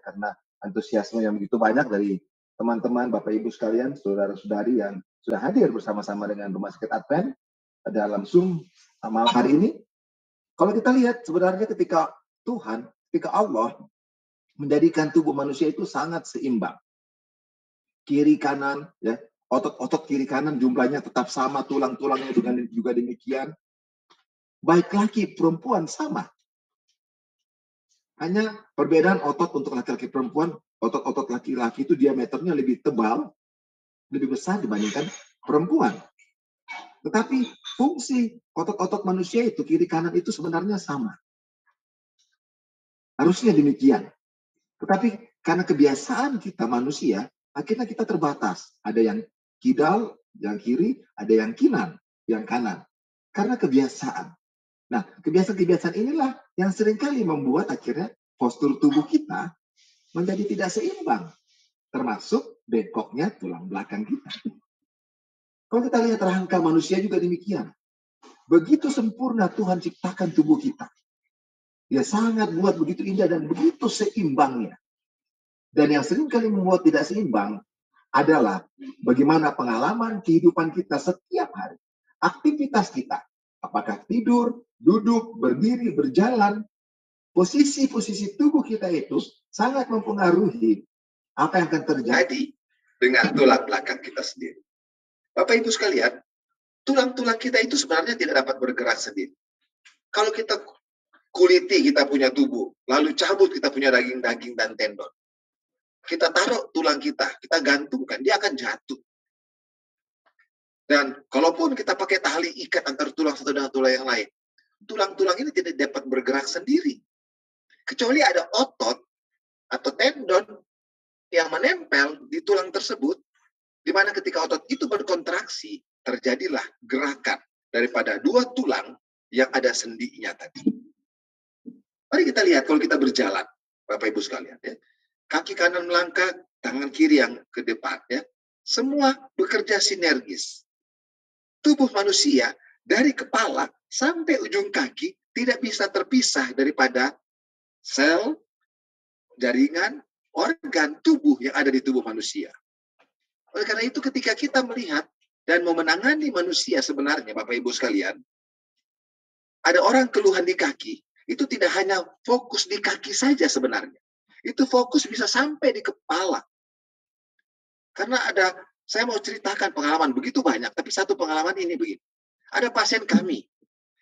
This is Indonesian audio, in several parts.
karena antusiasme yang begitu banyak dari teman-teman, Bapak Ibu sekalian, saudara-saudari yang sudah hadir bersama-sama dengan Rumah Sakit Advent dalam Zoom malam hari ini. Kalau kita lihat sebenarnya ketika Allah menjadikan tubuh manusia itu sangat seimbang. Kiri kanan, ya, otot-otot kiri kanan jumlahnya tetap sama, tulang-tulangnya juga demikian. Baik laki perempuan sama. Hanya perbedaan otot untuk laki-laki perempuan, otot-otot laki-laki itu diameternya lebih tebal, lebih besar dibandingkan perempuan. Tetapi fungsi otot-otot manusia itu, kiri kanan itu sebenarnya sama. Harusnya demikian. Tetapi karena kebiasaan kita manusia, akhirnya kita terbatas. Ada yang kidal, yang kiri, ada yang yang kanan. Karena kebiasaan. Nah, kebiasaan-kebiasaan inilah yang seringkali membuat akhirnya postur tubuh kita menjadi tidak seimbang. Termasuk bengkoknya tulang belakang kita. Kalau kita lihat rangka manusia juga demikian. Begitu sempurna Tuhan ciptakan tubuh kita. Dia sangat buat begitu indah dan begitu seimbangnya. Dan yang seringkali membuat tidak seimbang adalah bagaimana pengalaman kehidupan kita setiap hari. Aktivitas kita. Apakah tidur, duduk, berdiri, berjalan. Posisi-posisi tubuh kita itu sangat mempengaruhi apa yang akan terjadi dengan tulang belakang kita sendiri. Bapak Ibu sekalian, tulang-tulang kita itu sebenarnya tidak dapat bergerak sendiri. Kalau kita kuliti kita punya tubuh, lalu cabut kita punya daging-daging dan tendon. Kita taruh tulang kita gantungkan, dia akan jatuh. Dan kalaupun kita pakai tali ikat antara tulang satu dengan tulang yang lain, tulang-tulang ini tidak dapat bergerak sendiri. Kecuali ada otot atau tendon yang menempel di tulang tersebut, di mana ketika otot itu berkontraksi, terjadilah gerakan daripada dua tulang yang ada sendinya tadi. Mari kita lihat kalau kita berjalan, Bapak Ibu sekalian, ya. Kaki kanan melangkah, tangan kiri yang ke depan, ya. Semua bekerja sinergis. Tubuh manusia dari kepala sampai ujung kaki tidak bisa terpisah daripada sel, jaringan, organ tubuh yang ada di tubuh manusia. Oleh karena itu ketika kita melihat dan mau menangani manusia sebenarnya, Bapak Ibu sekalian, ada orang keluhan di kaki, itu tidak hanya fokus di kaki saja sebenarnya. Itu fokus bisa sampai di kepala. Karena saya mau ceritakan pengalaman begitu banyak, tapi satu pengalaman ini begini. Ada pasien kami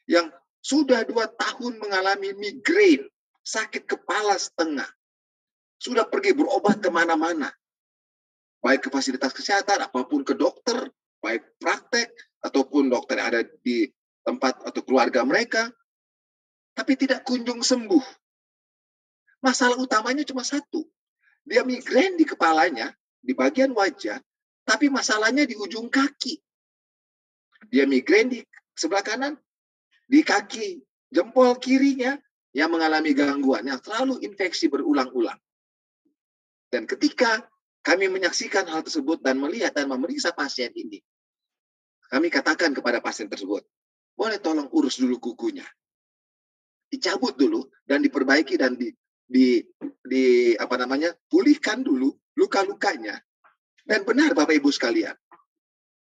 yang sudah 2 tahun mengalami migrain, sakit kepala setengah. Sudah pergi berobat kemana-mana. Baik ke fasilitas kesehatan, apapun ke dokter, baik praktek, ataupun dokter yang ada di tempat atau keluarga mereka. Tapi tidak kunjung sembuh. Masalah utamanya cuma satu. Dia migrain di kepalanya, di bagian wajah, tapi masalahnya di ujung kaki. Dia migrain di sebelah kanan, di kaki jempol kirinya yang mengalami gangguan yang selalu infeksi berulang-ulang. Dan ketika kami menyaksikan hal tersebut dan melihat dan memeriksa pasien ini, kami katakan kepada pasien tersebut, boleh tolong urus dulu kukunya. Dicabut dulu dan diperbaiki dan pulihkan dulu luka-lukanya. Dan benar Bapak Ibu sekalian,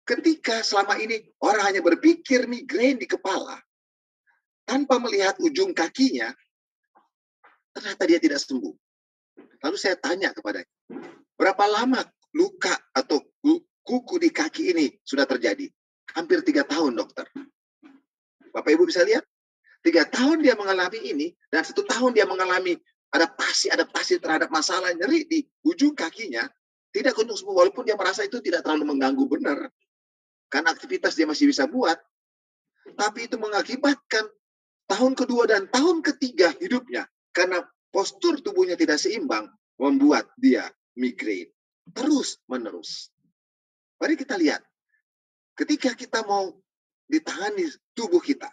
ketika selama ini orang hanya berpikir migrain di kepala, tanpa melihat ujung kakinya, ternyata dia tidak sembuh. Lalu saya tanya kepadanya, berapa lama luka atau kuku di kaki ini sudah terjadi? Hampir 3 tahun, dokter. Bapak Ibu bisa lihat, 3 tahun dia mengalami ini, dan 1 tahun dia mengalami adaptasi terhadap masalah nyeri di ujung kakinya, tidak kunjung sembuh, walaupun dia merasa itu tidak terlalu mengganggu benar. Karena aktivitas dia masih bisa buat. Tapi itu mengakibatkan tahun kedua dan tahun ketiga hidupnya, karena postur tubuhnya tidak seimbang, membuat dia migrain. Terus-menerus. Mari kita lihat. Ketika kita mau ditangani tubuh kita,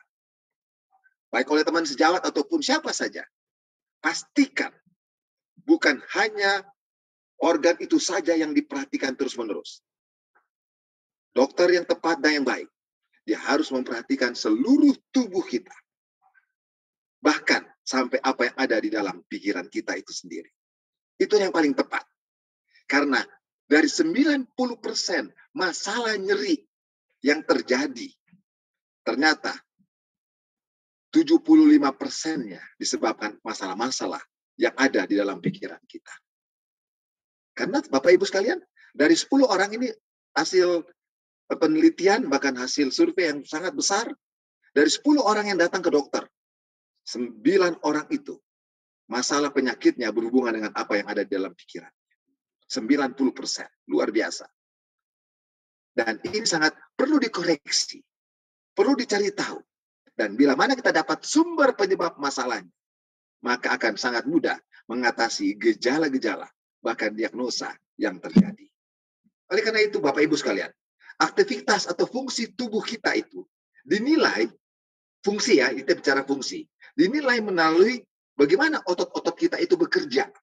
baik oleh teman sejawat ataupun siapa saja, pastikan bukan hanya organ itu saja yang diperhatikan terus-menerus. Dokter yang tepat dan yang baik, dia harus memperhatikan seluruh tubuh kita. Bahkan sampai apa yang ada di dalam pikiran kita itu sendiri. Itu yang paling tepat. Karena dari 90% masalah nyeri yang terjadi, ternyata 75%-nya disebabkan masalah-masalah yang ada di dalam pikiran kita. Karena Bapak Ibu sekalian, dari 10 orang ini hasil penelitian, bahkan hasil survei yang sangat besar, dari 10 orang yang datang ke dokter, 9 orang itu masalah penyakitnya berhubungan dengan apa yang ada di dalam pikiran. 90%, luar biasa. Dan ini sangat perlu dikoreksi, perlu dicari tahu. Dan bila mana kita dapat sumber penyebab masalahnya, maka akan sangat mudah mengatasi gejala-gejala, bahkan diagnosa yang terjadi. Oleh karena itu, Bapak Ibu sekalian, aktivitas atau fungsi tubuh kita itu dinilai, fungsi ya, kita bicara fungsi, dinilai melalui bagaimana otot-otot kita itu bekerja.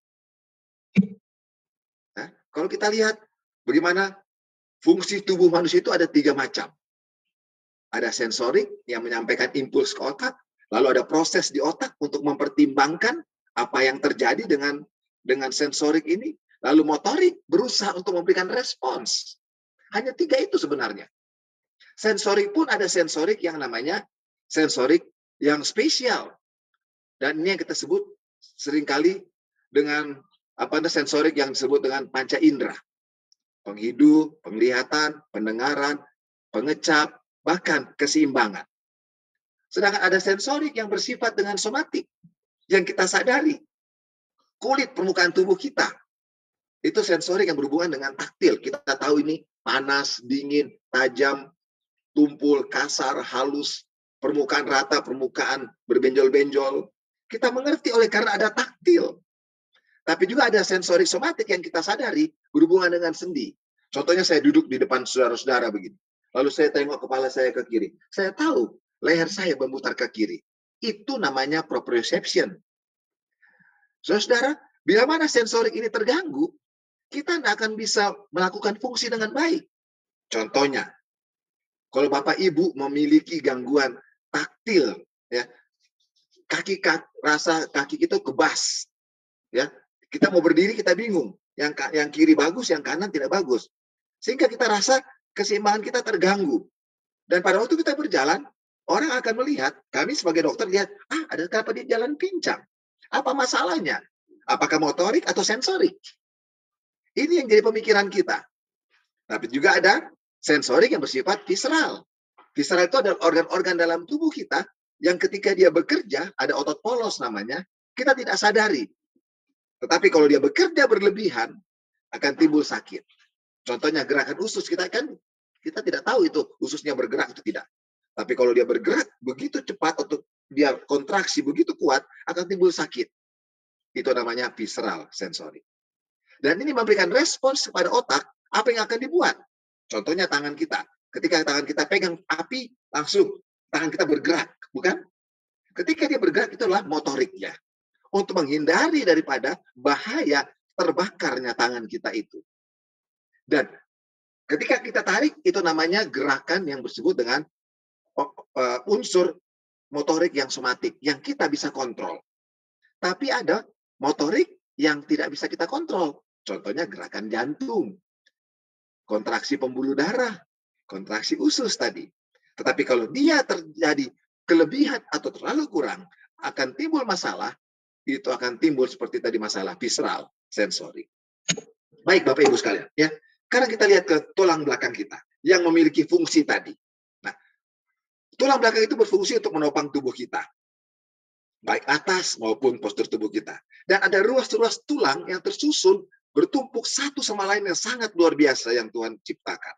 Nah, kalau kita lihat bagaimana fungsi tubuh manusia itu ada 3 macam. Ada sensorik yang menyampaikan impuls ke otak, lalu ada proses di otak untuk mempertimbangkan apa yang terjadi dengan sensorik ini, lalu motorik berusaha untuk memberikan respons. Hanya 3 itu sebenarnya. Sensorik pun ada sensorik yang namanya sensorik yang spesial. Dan ini yang kita sebut seringkali dengan sensorik yang disebut dengan panca indera. Penghidup, penglihatan, pendengaran, pengecap, bahkan keseimbangan. Sedangkan ada sensorik yang bersifat dengan somatik, yang kita sadari. Kulit permukaan tubuh kita, itu sensorik yang berhubungan dengan taktil. Kita tahu ini panas, dingin, tajam, tumpul, kasar, halus, permukaan rata, permukaan berbenjol-benjol. Kita mengerti oleh karena ada taktil. Tapi juga ada sensorik somatik yang kita sadari berhubungan dengan sendi. Contohnya saya duduk di depan saudara-saudara begini. Lalu saya tengok kepala saya ke kiri. Saya tahu leher saya memutar ke kiri. Itu namanya proprioception. Saudara, bila mana sensorik ini terganggu, kita tidak akan bisa melakukan fungsi dengan baik. Contohnya, kalau Bapak Ibu memiliki gangguan taktil, ya, rasa kaki kita kebas, ya, kita mau berdiri kita bingung, yang kiri bagus, yang kanan tidak bagus, sehingga kita rasa keseimbangan kita terganggu. Dan pada waktu kita berjalan, orang akan melihat, kami sebagai dokter lihat, ada kenapa dia jalan pincang? Apa masalahnya? Apakah motorik atau sensorik? Ini yang jadi pemikiran kita. Tapi juga ada sensorik yang bersifat visceral. Visceral itu adalah organ-organ dalam tubuh kita yang ketika dia bekerja, ada otot polos namanya, kita tidak sadari. Tetapi kalau dia bekerja berlebihan, akan timbul sakit. Contohnya gerakan usus, kita tidak tahu itu ususnya bergerak atau tidak. Tapi kalau dia bergerak begitu cepat atau dia kontraksi begitu kuat, akan timbul sakit. Itu namanya visceral sensorik. Dan ini memberikan respons kepada otak, apa yang akan dibuat. Contohnya tangan kita. Ketika tangan kita pegang api, langsung tangan kita bergerak, bukan? Ketika dia bergerak, itulah motoriknya. Untuk menghindari daripada bahaya terbakarnya tangan kita itu. Dan ketika kita tarik, itu namanya gerakan yang disebut dengan unsur motorik yang somatik, yang kita bisa kontrol. Tapi ada motorik yang tidak bisa kita kontrol. Contohnya gerakan jantung, kontraksi pembuluh darah, kontraksi usus tadi. Tetapi kalau dia terjadi kelebihan atau terlalu kurang, akan timbul masalah, itu akan timbul seperti tadi masalah visceral sensorik. Baik Bapak Ibu sekalian, ya. Sekarang kita lihat ke tulang belakang kita yang memiliki fungsi tadi. Nah, tulang belakang itu berfungsi untuk menopang tubuh kita, baik atas maupun postur tubuh kita. Dan ada ruas-ruas tulang yang tersusun bertumpuk satu sama lain yang sangat luar biasa yang Tuhan ciptakan.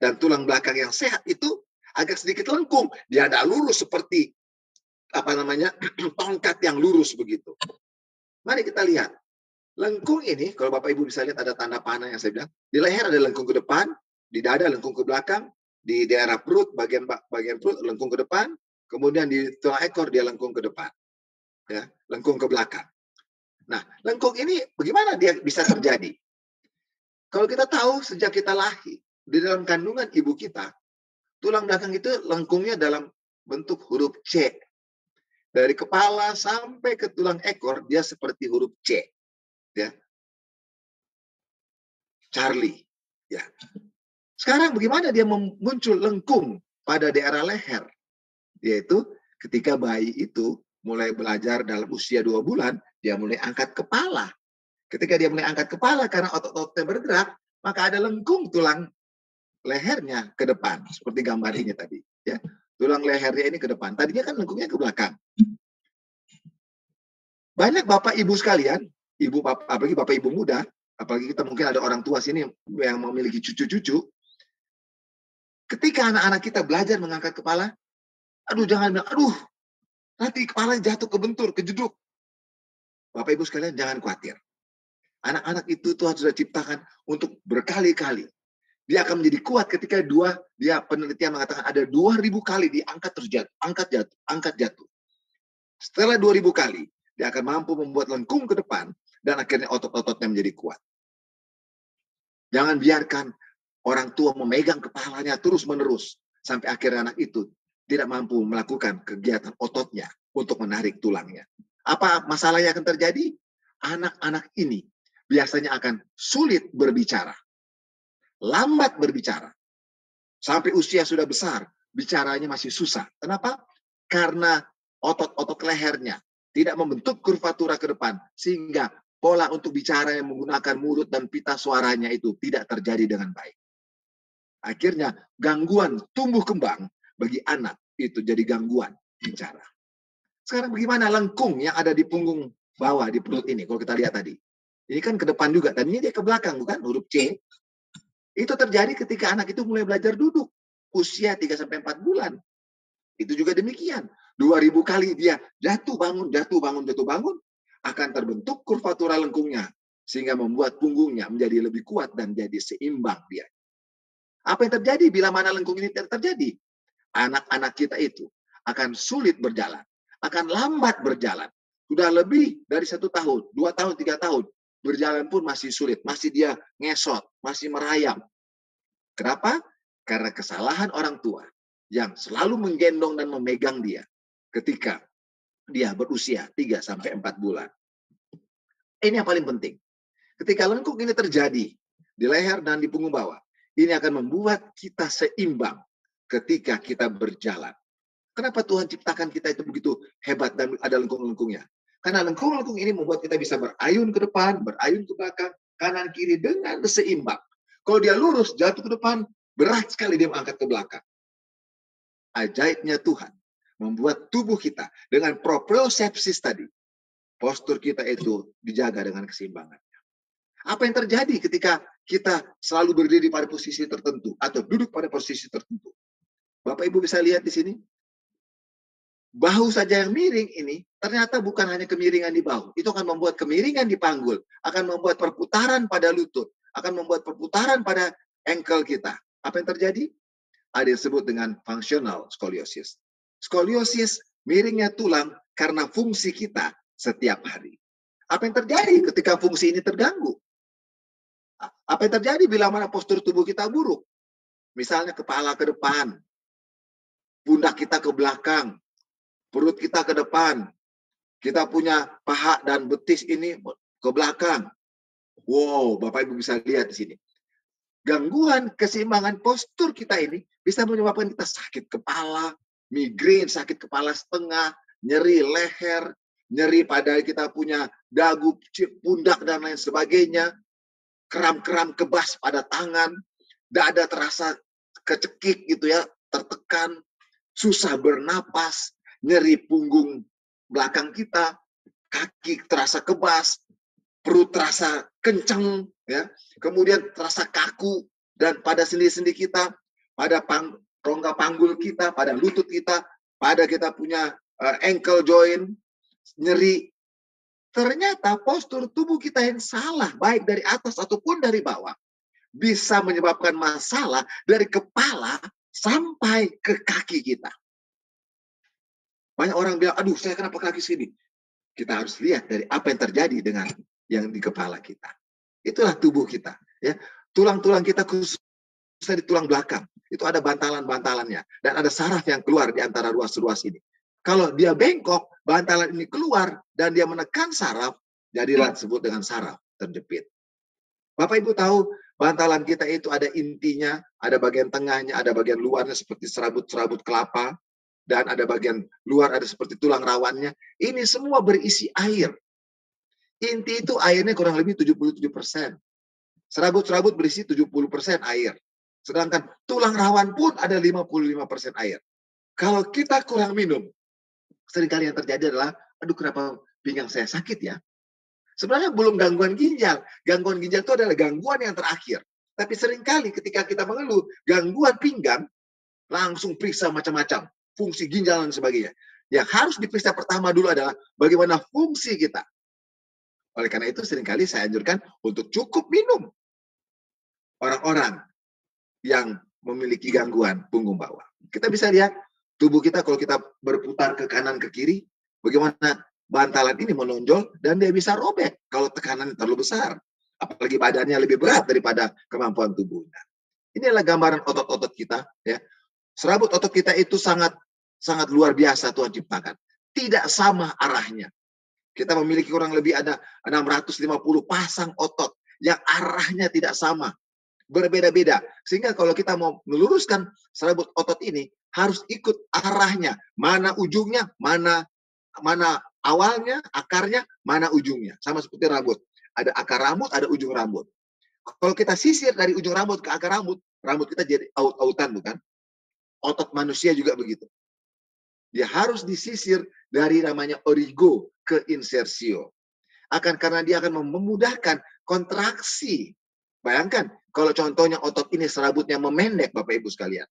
Dan tulang belakang yang sehat itu agak sedikit lengkung. Dia ada lurus seperti tongkat yang lurus begitu. Mari kita lihat. Lengkung ini, kalau Bapak Ibu bisa lihat ada tanda panah yang saya bilang. Di leher ada lengkung ke depan, di dada lengkung ke belakang, di daerah perut, bagian perut lengkung ke depan, kemudian di tulang ekor dia lengkung ke depan. Ya, lengkung ke belakang. Nah, lengkung ini bagaimana dia bisa terjadi? Kalau kita tahu sejak kita lahir, di dalam kandungan ibu kita, tulang belakang itu lengkungnya dalam bentuk huruf C. Dari kepala sampai ke tulang ekor, dia seperti huruf C. ya. Charlie, ya. Sekarang bagaimana dia muncul lengkung pada daerah leher? Yaitu ketika bayi itu mulai belajar dalam usia 2 bulan, dia mulai angkat kepala. Ketika dia mulai angkat kepala karena otot-ototnya bergerak, maka ada lengkung tulang lehernya ke depan, seperti gambar ini tadi. Ya, tulang lehernya ini ke depan. Tadinya kan lengkungnya ke belakang. Banyak bapak ibu sekalian, apalagi bapak ibu muda, apalagi kita mungkin ada orang tua sini yang memiliki cucu-cucu. Ketika anak-anak kita belajar mengangkat kepala, aduh jangan bilang, aduh nanti kepala jatuh kebentur, kejeduk. Bapak ibu sekalian jangan khawatir. Anak-anak itu Tuhan sudah ciptakan untuk berkali-kali. Dia akan menjadi kuat ketika penelitian mengatakan ada 2.000 kali diangkat terjatuh, angkat jatuh. Setelah 2.000 kali, dia akan mampu membuat lengkung ke depan dan akhirnya otot-ototnya menjadi kuat. Jangan biarkan orang tua memegang kepalanya terus-menerus sampai akhirnya anak itu tidak mampu melakukan kegiatan ototnya untuk menarik tulangnya. Apa masalah yang akan terjadi? Anak-anak ini biasanya akan sulit berbicara, lambat berbicara. Sampai usia sudah besar, bicaranya masih susah. Kenapa? Karena otot-otot lehernya tidak membentuk kurvatura ke depan, sehingga pola untuk bicara yang menggunakan mulut dan pita suaranya itu tidak terjadi dengan baik. Akhirnya gangguan tumbuh kembang bagi anak itu jadi gangguan bicara. Sekarang bagaimana lengkung yang ada di punggung bawah di perut ini? Kalau kita lihat tadi, ini kan ke depan juga. Tadinya dia ke belakang, bukan? Huruf C. Itu terjadi ketika anak itu mulai belajar duduk usia 3-4 bulan. Itu juga demikian. 2.000 kali dia jatuh bangun akan terbentuk kurvatura lengkungnya sehingga membuat punggungnya menjadi lebih kuat dan jadi seimbang dia. Apa yang terjadi bila mana lengkung ini tidak terjadi? Anak-anak kita itu akan sulit berjalan, akan lambat berjalan. Sudah lebih dari 1 tahun, 2 tahun, 3 tahun, berjalan pun masih sulit, masih dia ngesot, masih merayap. Kenapa? Karena kesalahan orang tua yang selalu menggendong dan memegang dia ketika dia berusia 3-4 bulan. Ini yang paling penting. Ketika lengkung ini terjadi di leher dan di punggung bawah, ini akan membuat kita seimbang ketika kita berjalan. Kenapa Tuhan ciptakan kita itu begitu hebat dan ada lengkung-lengkungnya? Karena lengkung-lengkung ini membuat kita bisa berayun ke depan, berayun ke belakang, kanan kiri dengan seimbang. Kalau dia lurus, jatuh ke depan, berat sekali dia mengangkat ke belakang. Ajaibnya Tuhan membuat tubuh kita dengan propriosepsis tadi, postur kita itu dijaga dengan keseimbangannya. Apa yang terjadi ketika kita selalu berdiri pada posisi tertentu atau duduk pada posisi tertentu? Bapak Ibu bisa lihat di sini. Bahu saja yang miring ini ternyata bukan hanya kemiringan di bahu. Itu akan membuat kemiringan di panggul, akan membuat perputaran pada lutut, akan membuat perputaran pada ankle kita. Apa yang terjadi? Ada yang disebut dengan functional scoliosis. Scoliosis miringnya tulang karena fungsi kita setiap hari. Apa yang terjadi ketika fungsi ini terganggu? Apa yang terjadi bila mana postur tubuh kita buruk? Misalnya kepala ke depan, pundak kita ke belakang, perut kita ke depan, kita punya paha dan betis ini ke belakang. Wow, Bapak Ibu bisa lihat di sini. Gangguan keseimbangan postur kita ini bisa menyebabkan kita sakit kepala, migrain, sakit kepala setengah, nyeri leher, nyeri pada kita punya dagu, pundak, dan lain sebagainya, kram-kram kebas pada tangan, dada terasa kecekik gitu ya, tertekan, susah bernapas, nyeri punggung belakang kita, kaki terasa kebas, perut terasa kencang, ya, kemudian terasa kaku, dan pada sendi-sendi kita, pada rongga panggul kita, pada lutut kita, pada kita punya ankle joint, nyeri. Ternyata postur tubuh kita yang salah, baik dari atas ataupun dari bawah, bisa menyebabkan masalah dari kepala sampai ke kaki kita. Banyak orang bilang, aduh saya kenapa kaki sini? Kita harus lihat dari apa yang terjadi dengan yang di kepala kita. Itulah tubuh kita. Ya, tulang-tulang kita khususnya di tulang belakang. Itu ada bantalan-bantalannya. Dan ada saraf yang keluar di antara ruas-ruas ini. Kalau dia bengkok, bantalan ini keluar dan dia menekan saraf, jadilah disebut dengan saraf. terjepit. Bapak Ibu tahu bantalan kita itu ada intinya, ada bagian tengahnya, ada bagian luarnya seperti serabut-serabut kelapa, dan ada bagian luar ada seperti tulang rawannya. Ini semua berisi air. Inti itu airnya kurang lebih 77%. Serabut-serabut berisi 70% air. Sedangkan tulang rawan pun ada 55% air. Kalau kita kurang minum, seringkali yang terjadi adalah, aduh kenapa pinggang saya sakit ya? Sebenarnya belum gangguan ginjal. Gangguan ginjal itu adalah gangguan yang terakhir. Tapi seringkali ketika kita mengeluh gangguan pinggang, langsung periksa macam-macam. Fungsi ginjal dan sebagainya. Yang harus diperiksa pertama dulu adalah bagaimana fungsi kita. Oleh karena itu seringkali saya anjurkan untuk cukup minum. Orang-orang yang memiliki gangguan punggung bawah. Kita bisa lihat tubuh kita kalau kita berputar ke kanan ke kiri, bagaimana bantalan ini menonjol dan dia bisa robek kalau tekanan terlalu besar. Apalagi badannya lebih berat daripada kemampuan tubuhnya. Inilah gambaran otot-otot kita. Ya. Serabut otot kita itu sangat luar biasa Tuhan ciptakan. Tidak sama arahnya. Kita memiliki kurang lebih ada 650 pasang otot yang arahnya tidak sama. Berbeda-beda. Sehingga kalau kita mau meluruskan serabut otot ini, harus ikut arahnya. Mana ujungnya, mana awalnya, akarnya, mana ujungnya. Sama seperti rambut. Ada akar rambut, ada ujung rambut. Kalau kita sisir dari ujung rambut ke akar rambut kita jadi aut-autan, bukan? Otot manusia juga begitu. Dia harus disisir dari namanya origo ke insersio. Karena dia akan memudahkan kontraksi. Bayangkan, kalau contohnya otot ini serabutnya memendek, Bapak Ibu sekalian.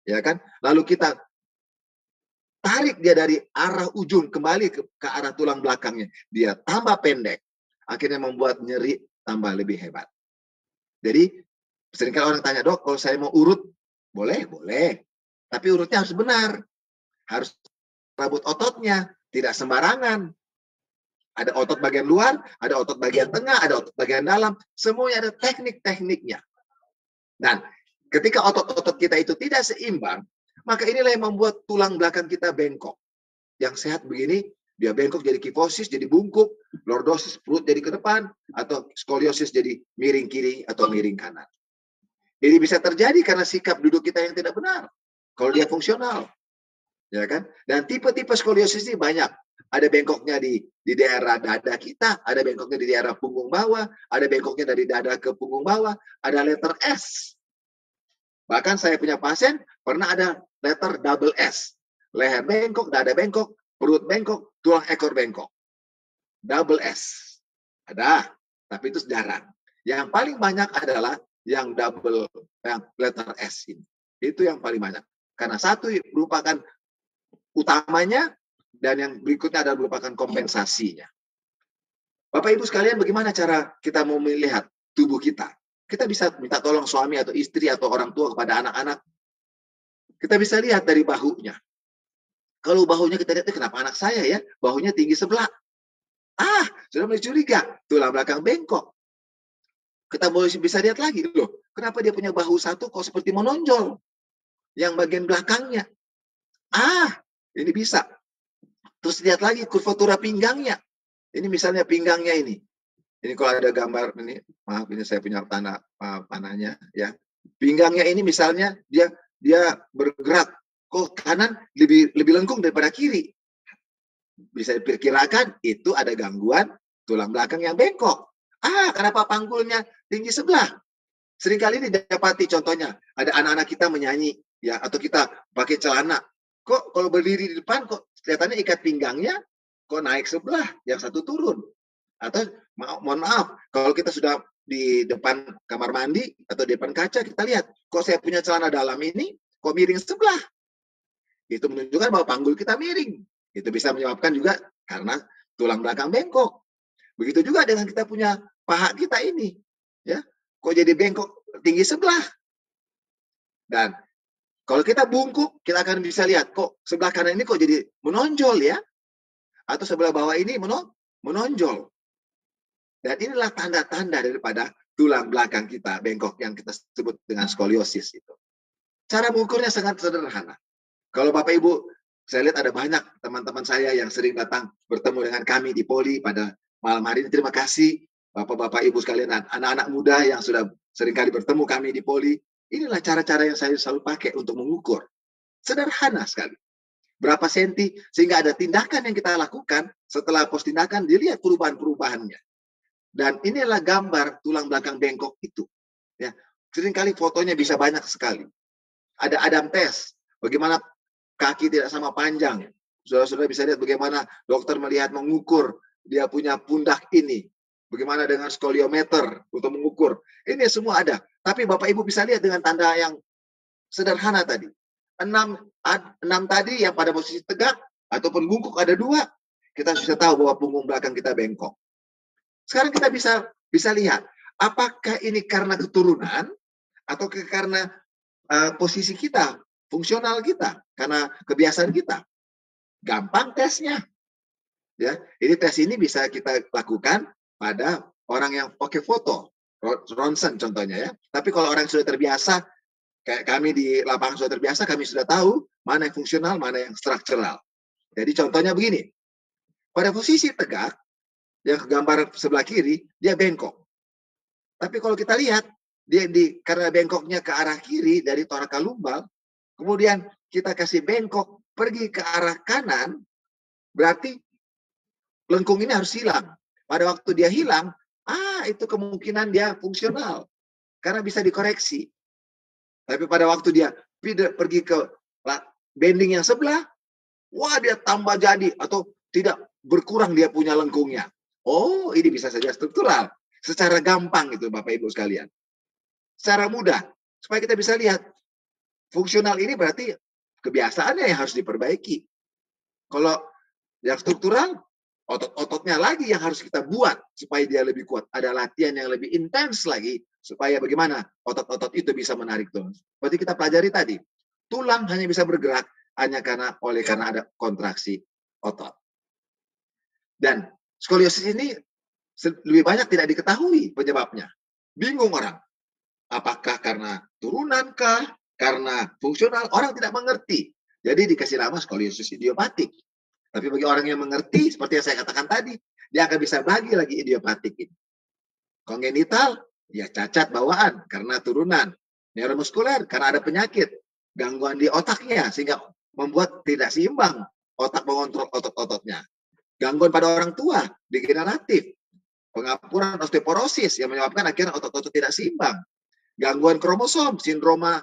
Ya kan? Lalu kita tarik dia dari arah ujung kembali ke arah tulang belakangnya. Dia tambah pendek. Akhirnya membuat nyeri tambah lebih hebat. Jadi, seringkali orang tanya, dok, kalau saya mau urut, boleh. Tapi urutnya harus benar. Harus serabut ototnya. Tidak sembarangan. Ada otot bagian luar, ada otot bagian tengah, ada otot bagian dalam. Semuanya ada teknik-tekniknya. Dan ketika otot-otot kita itu tidak seimbang, maka inilah yang membuat tulang belakang kita bengkok. Yang sehat begini, dia bengkok jadi kifosis, jadi bungkuk, lordosis, perut jadi ke depan, atau skoliosis jadi miring kiri atau miring kanan. Jadi bisa terjadi karena sikap duduk kita yang tidak benar. Kalau dia fungsional. Ya kan? Dan tipe-tipe skoliosis ini banyak. Ada bengkoknya di daerah dada kita, ada bengkoknya di daerah punggung bawah, ada bengkoknya dari dada ke punggung bawah, ada letter S. Bahkan saya punya pasien pernah ada letter double S. Leher bengkok, dada bengkok, perut bengkok, tulang ekor bengkok. Double S. Ada, tapi itu jarang. Yang paling banyak adalah yang letter S ini. Itu yang paling banyak. Karena satu merupakan utamanya, dan yang berikutnya adalah merupakan kompensasinya. Bapak Ibu sekalian, bagaimana cara kita mau melihat tubuh kita? Kita bisa minta tolong suami atau istri atau orang tua kepada anak-anak. Kita bisa lihat dari bahunya. Kalau bahunya kita lihat, kenapa anak saya ya, bahunya tinggi sebelah. Sudah mulai curiga, tulang belakang bengkok. Kita bisa lihat lagi, loh, kenapa dia punya bahu satu kok seperti menonjol? Yang bagian belakangnya. Ini bisa. Terus lihat lagi kurvatura pinggangnya. Ini misalnya pinggangnya ini. Ini kalau ada gambar ini, maaf ini saya punya panahnya ya. Pinggangnya ini misalnya dia bergerak kok kanan lebih lengkung daripada kiri. Bisa diperkirakan itu ada gangguan tulang belakang yang bengkok. Kenapa panggulnya tinggi sebelah? Seringkali ini didapati contohnya ada anak-anak kita menyanyi ya, atau kita pakai celana. Kok kalau berdiri di depan kok kelihatannya ikat pinggangnya kok naik sebelah, yang satu turun. Atau mohon maaf, kalau kita sudah di depan kamar mandi atau di depan kaca, kita lihat, kok saya punya celana dalam ini, kok miring sebelah. Itu menunjukkan bahwa panggul kita miring. Itu bisa menyebabkan juga karena tulang belakang bengkok. Begitu juga dengan kita punya paha kita ini. Ya, kok jadi bengkok tinggi sebelah. Dan kalau kita bungkuk, kita akan bisa lihat, kok sebelah kanan ini kok jadi menonjol ya. Atau sebelah bawah ini menonjol. Dan inilah tanda-tanda daripada tulang belakang kita bengkok yang kita sebut dengan skoliosis itu. Cara mengukurnya sangat sederhana. Kalau Bapak Ibu, saya lihat ada banyak teman-teman saya yang sering datang bertemu dengan kami di Poli pada malam hari ini. Terima kasih Bapak-bapak, ibu sekalian, anak-anak muda yang sudah seringkali bertemu kami di Poli, inilah cara-cara yang saya selalu pakai untuk mengukur. Sederhana sekali. Berapa senti, sehingga ada tindakan yang kita lakukan, setelah pos tindakan, dilihat perubahan-perubahannya. Dan inilah gambar tulang belakang bengkok itu. Ya, seringkali fotonya bisa banyak sekali. Ada Adam test, bagaimana kaki tidak sama panjang. Saudara-saudara bisa lihat bagaimana dokter melihat mengukur dia punya pundak ini. Bagaimana dengan skoliometer untuk mengukur. Ini semua ada. Tapi Bapak Ibu bisa lihat dengan tanda yang sederhana tadi. 6 tadi yang pada posisi tegak ataupun bungkuk ada 2. Kita bisa tahu bahwa punggung belakang kita bengkok. Sekarang kita bisa lihat apakah ini karena keturunan atau karena posisi kita, fungsional kita, karena kebiasaan kita. Gampang tesnya. Ya, ini tes ini bisa kita lakukan pada orang yang pakai foto, ronsen contohnya ya. Tapi kalau orang yang sudah terbiasa, kayak kami di lapangan sudah terbiasa, kami sudah tahu mana yang fungsional, mana yang struktural. Jadi contohnya begini, pada posisi tegak, yang gambar sebelah kiri, dia bengkok. Tapi kalau kita lihat, karena bengkoknya ke arah kiri dari toraka lumbal, kemudian kita kasih bengkok pergi ke arah kanan, berarti lengkung ini harus hilang. Pada waktu dia hilang, itu kemungkinan dia fungsional. Karena bisa dikoreksi. Tapi pada waktu dia pergi ke bending yang sebelah, dia tambah jadi. Atau tidak berkurang dia punya lengkungnya. Oh, ini bisa saja struktural. Secara gampang itu Bapak Ibu sekalian. Secara mudah. Supaya kita bisa lihat. Fungsional ini berarti kebiasaannya yang harus diperbaiki. Kalau yang struktural, otot-ototnya lagi yang harus kita buat supaya dia lebih kuat. Ada latihan yang lebih intens lagi supaya bagaimana otot-otot itu bisa menarik tulang. Seperti kita pelajari tadi, tulang hanya bisa bergerak hanya karena ada kontraksi otot. Dan skoliosis ini lebih banyak tidak diketahui penyebabnya. Bingung orang. Apakah karena turunan kah? Karena fungsional? Orang tidak mengerti. Jadi dikasih nama skoliosis idiopatik. Tapi bagi orang yang mengerti, seperti yang saya katakan tadi, dia akan bisa bagi lagi idiopatik ini. Kongenital, ya cacat bawaan karena turunan. Neuromuskuler, karena ada penyakit. Gangguan di otaknya, sehingga membuat tidak seimbang otak mengontrol otot-ototnya. Gangguan pada orang tua, degeneratif. Pengapuran osteoporosis yang menyebabkan akhirnya otot-otot tidak seimbang. Gangguan kromosom, sindroma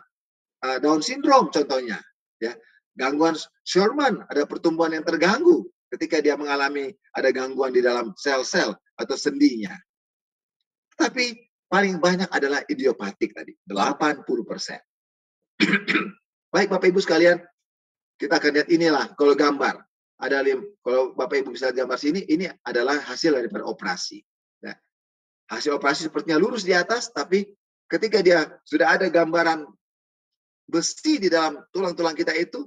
Down syndrome contohnya. Ya. Gangguan Sherman, ada pertumbuhan yang terganggu ketika dia mengalami ada gangguan di dalam sel-sel atau sendinya. Tapi paling banyak adalah idiopatik tadi, 80%. Baik Bapak Ibu sekalian, kita akan lihat inilah kalau gambar. Kalau Bapak Ibu bisa lihat gambar sini, ini adalah hasil daripada operasi. Nah, hasil operasi sepertinya lurus di atas, tapi ketika dia sudah ada gambaran besi di dalam tulang-tulang kita itu,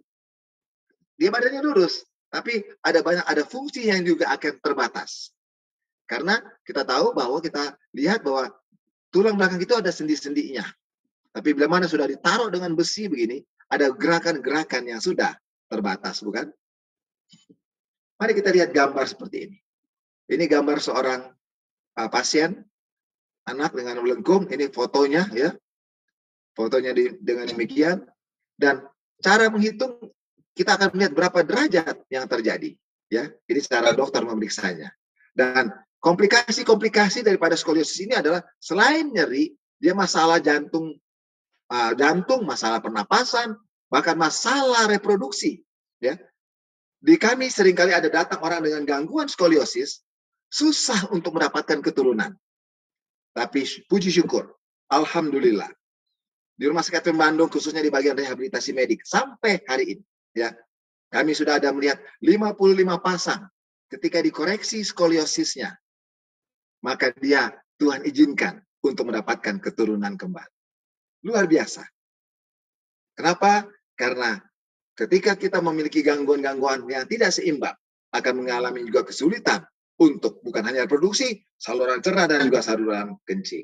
dia badannya lurus. Tapi ada fungsi yang juga akan terbatas. Karena kita tahu bahwa kita lihat bahwa tulang belakang itu ada sendi-sendinya. Tapi bila mana sudah ditaruh dengan besi begini, ada gerakan-gerakan yang sudah terbatas, bukan? Mari kita lihat gambar seperti ini. Ini gambar seorang pasien, anak dengan melengkung. Ini fotonya ya. Fotonya dengan demikian. Dan cara menghitung, kita akan melihat berapa derajat yang terjadi. Ya, ini cara dokter memeriksanya. Dan komplikasi-komplikasi daripada skoliosis ini adalah selain nyeri, dia masalah jantung, masalah pernapasan, bahkan masalah reproduksi. Ya, di kami seringkali ada datang orang dengan gangguan skoliosis, susah untuk mendapatkan keturunan. Tapi puji syukur, alhamdulillah. Di Rumah Sakit Bandung, khususnya di bagian rehabilitasi medik, sampai hari ini, ya, kami sudah ada melihat 55 pasang ketika dikoreksi skoliosisnya, maka Tuhan izinkan untuk mendapatkan keturunan kembali. Luar biasa. Kenapa? Karena ketika kita memiliki gangguan-gangguan yang tidak seimbang, akan mengalami juga kesulitan untuk bukan hanya reproduksi, saluran cerna dan juga saluran kencing.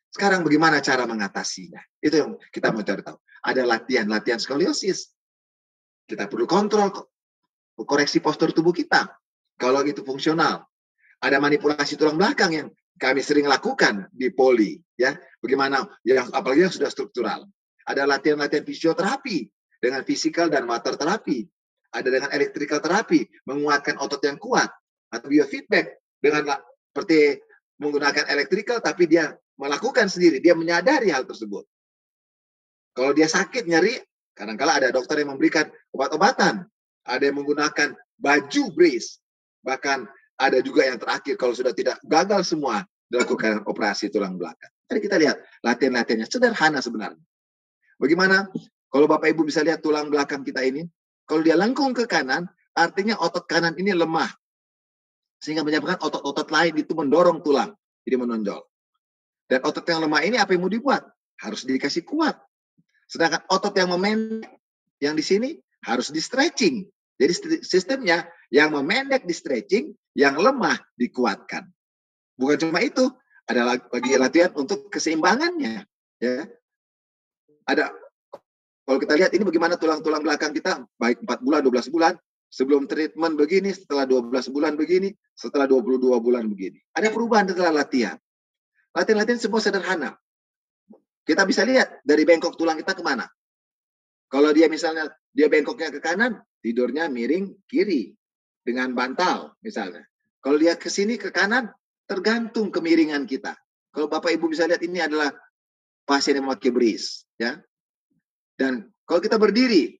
Sekarang bagaimana cara mengatasinya? Itu yang kita mau cari tahu. Ada latihan skoliosis. Kita perlu kontrol koreksi postur tubuh kita. Kalau itu fungsional. Ada manipulasi tulang belakang yang kami sering lakukan di Poli, ya. Bagaimana yang apalagi yang sudah struktural. Ada latihan-latihan fisioterapi dengan fisikal dan motor terapi. Ada dengan electrical terapi, menguatkan otot yang kuat, atau biofeedback dengan seperti menggunakan electrical tapi dia melakukan sendiri, dia menyadari hal tersebut. Kalau dia sakit, nyeri, kadang-kala ada dokter yang memberikan obat-obatan, ada yang menggunakan baju brace, bahkan ada juga yang terakhir kalau sudah tidak gagal semua dilakukan operasi tulang belakang. Jadi kita lihat latihan-latihannya sederhana sebenarnya. Bagaimana kalau Bapak Ibu bisa lihat tulang belakang kita ini, kalau dia lengkung ke kanan, artinya otot kanan ini lemah. Sehingga menyebabkan otot-otot lain itu mendorong tulang, jadi menonjol. Dan otot yang lemah ini apa yang mau dibuat? Harus dikasih kuat. Sedangkan otot yang memendek, yang di sini harus di stretching. Jadi sistemnya yang memendek di stretching, yang lemah dikuatkan. Bukan cuma itu, ada lagi latihan untuk keseimbangannya. Ya. Ada, kalau kita lihat ini bagaimana tulang-tulang belakang kita, baik 4 bulan, 12 bulan, sebelum treatment begini, setelah 12 bulan begini, setelah 22 bulan begini. Ada perubahan setelah latihan. Latihan-latihan semua sederhana. Kita bisa lihat dari bengkok tulang kita kemana. Kalau dia misalnya, dia bengkoknya ke kanan, tidurnya miring kiri. Dengan bantal misalnya. Kalau dia ke sini ke kanan, tergantung kemiringan kita. Kalau Bapak Ibu bisa lihat ini adalah pasien yang memakai brace. Ya. Dan kalau kita berdiri,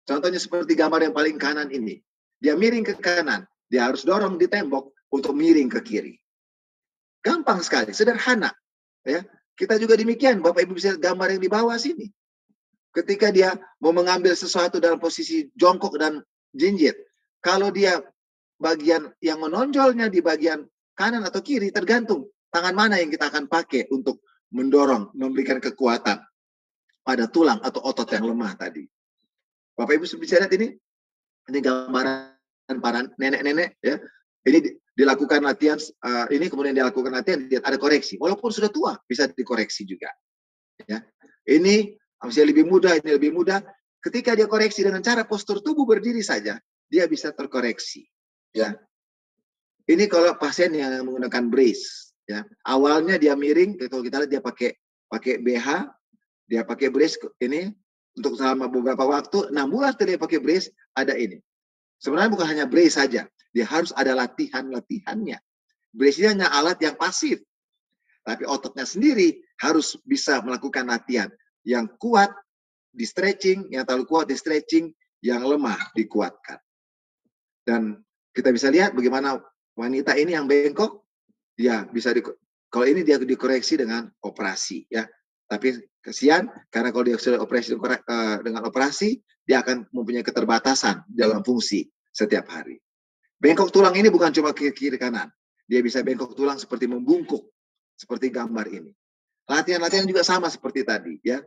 contohnya seperti gambar yang paling kanan ini. Dia miring ke kanan, dia harus dorong di tembok untuk miring ke kiri. Gampang sekali, sederhana. Ya. Kita juga demikian, Bapak Ibu bisa lihat gambar yang di bawah sini. Ketika dia mau mengambil sesuatu dalam posisi jongkok dan jinjit, kalau dia bagian yang menonjolnya di bagian kanan atau kiri, tergantung tangan mana yang kita akan pakai untuk mendorong, memberikan kekuatan pada tulang atau otot yang lemah tadi. Bapak Ibu bisa lihat ini gambaran para nenek-nenek ya. Ini dilakukan latihan ini kemudian dilakukan latihan, ada koreksi. Walaupun sudah tua bisa dikoreksi juga. Ya. Ini masih lebih mudah, ini lebih mudah. Ketika dia koreksi dengan cara postur tubuh berdiri saja, dia bisa terkoreksi. Ya. Ini kalau pasien yang menggunakan brace. Ya. Awalnya dia miring, kalau kita lihat dia pakai BH, dia pakai brace ini untuk selama beberapa waktu, 6 bulan setelah dia pakai brace, ada ini. Sebenarnya bukan hanya brace saja, dia harus ada latihan-latihannya. Brace hanya alat yang pasif, tapi ototnya sendiri harus bisa melakukan latihan yang kuat di stretching, yang terlalu kuat di stretching, yang lemah dikuatkan. Dan kita bisa lihat bagaimana wanita ini yang bengkok, dia bisa kalau ini dia dikoreksi dengan operasi, ya. Tapi kesian karena kalau dia sudah operasi dengan operasi, dia akan mempunyai keterbatasan dalam fungsi setiap hari. Bengkok tulang ini bukan cuma ke kiri kanan, dia bisa bengkok tulang seperti membungkuk, seperti gambar ini. Latihan-latihan juga sama seperti tadi, ya.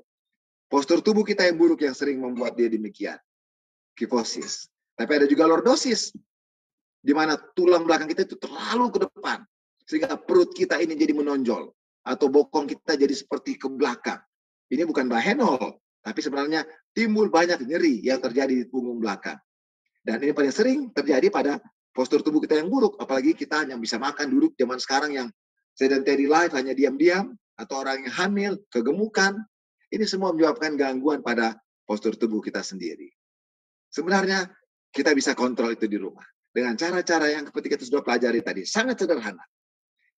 Postur tubuh kita yang buruk yang sering membuat dia demikian. Kifosis. Tapi ada juga lordosis, di mana tulang belakang kita itu terlalu ke depan, sehingga perut kita ini jadi menonjol, atau bokong kita jadi seperti ke belakang. Ini bukan bahenol, tapi sebenarnya timbul banyak nyeri yang terjadi di punggung belakang. Dan ini paling sering terjadi pada postur tubuh kita yang buruk, apalagi kita hanya bisa makan duduk zaman sekarang yang sedentary life, hanya diam-diam, atau orang yang hamil, kegemukan. Ini semua menyebabkan gangguan pada postur tubuh kita sendiri. Sebenarnya kita bisa kontrol itu di rumah dengan cara-cara yang ketika kita sudah pelajari tadi, sangat sederhana.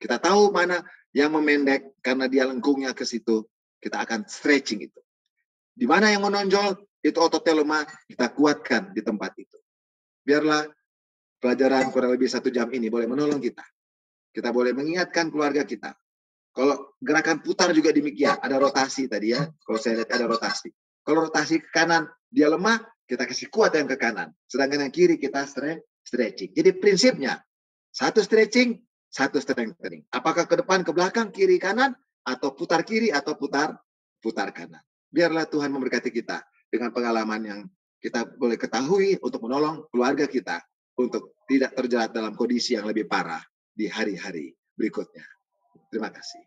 Kita tahu mana yang memendek karena dia lengkungnya ke situ, kita akan stretching itu. Di mana yang menonjol, itu ototnya lemah, kita kuatkan di tempat itu. Biarlah pelajaran kurang lebih 1 jam ini boleh menolong kita. Kita boleh mengingatkan keluarga kita. Kalau gerakan putar juga demikian, ada rotasi tadi ya. Kalau saya lihat ada rotasi. Kalau rotasi ke kanan, dia lemah, kita kasih kuat yang ke kanan. Sedangkan yang kiri kita stretching. Jadi prinsipnya, 1 stretching, 1 strengthening. Apakah ke depan, ke belakang, kiri, kanan, atau putar kiri, atau putar kanan. Biarlah Tuhan memberkati kita dengan pengalaman yang kita boleh ketahui untuk menolong keluarga kita untuk tidak terjerat dalam kondisi yang lebih parah di hari-hari berikutnya. Terima kasih.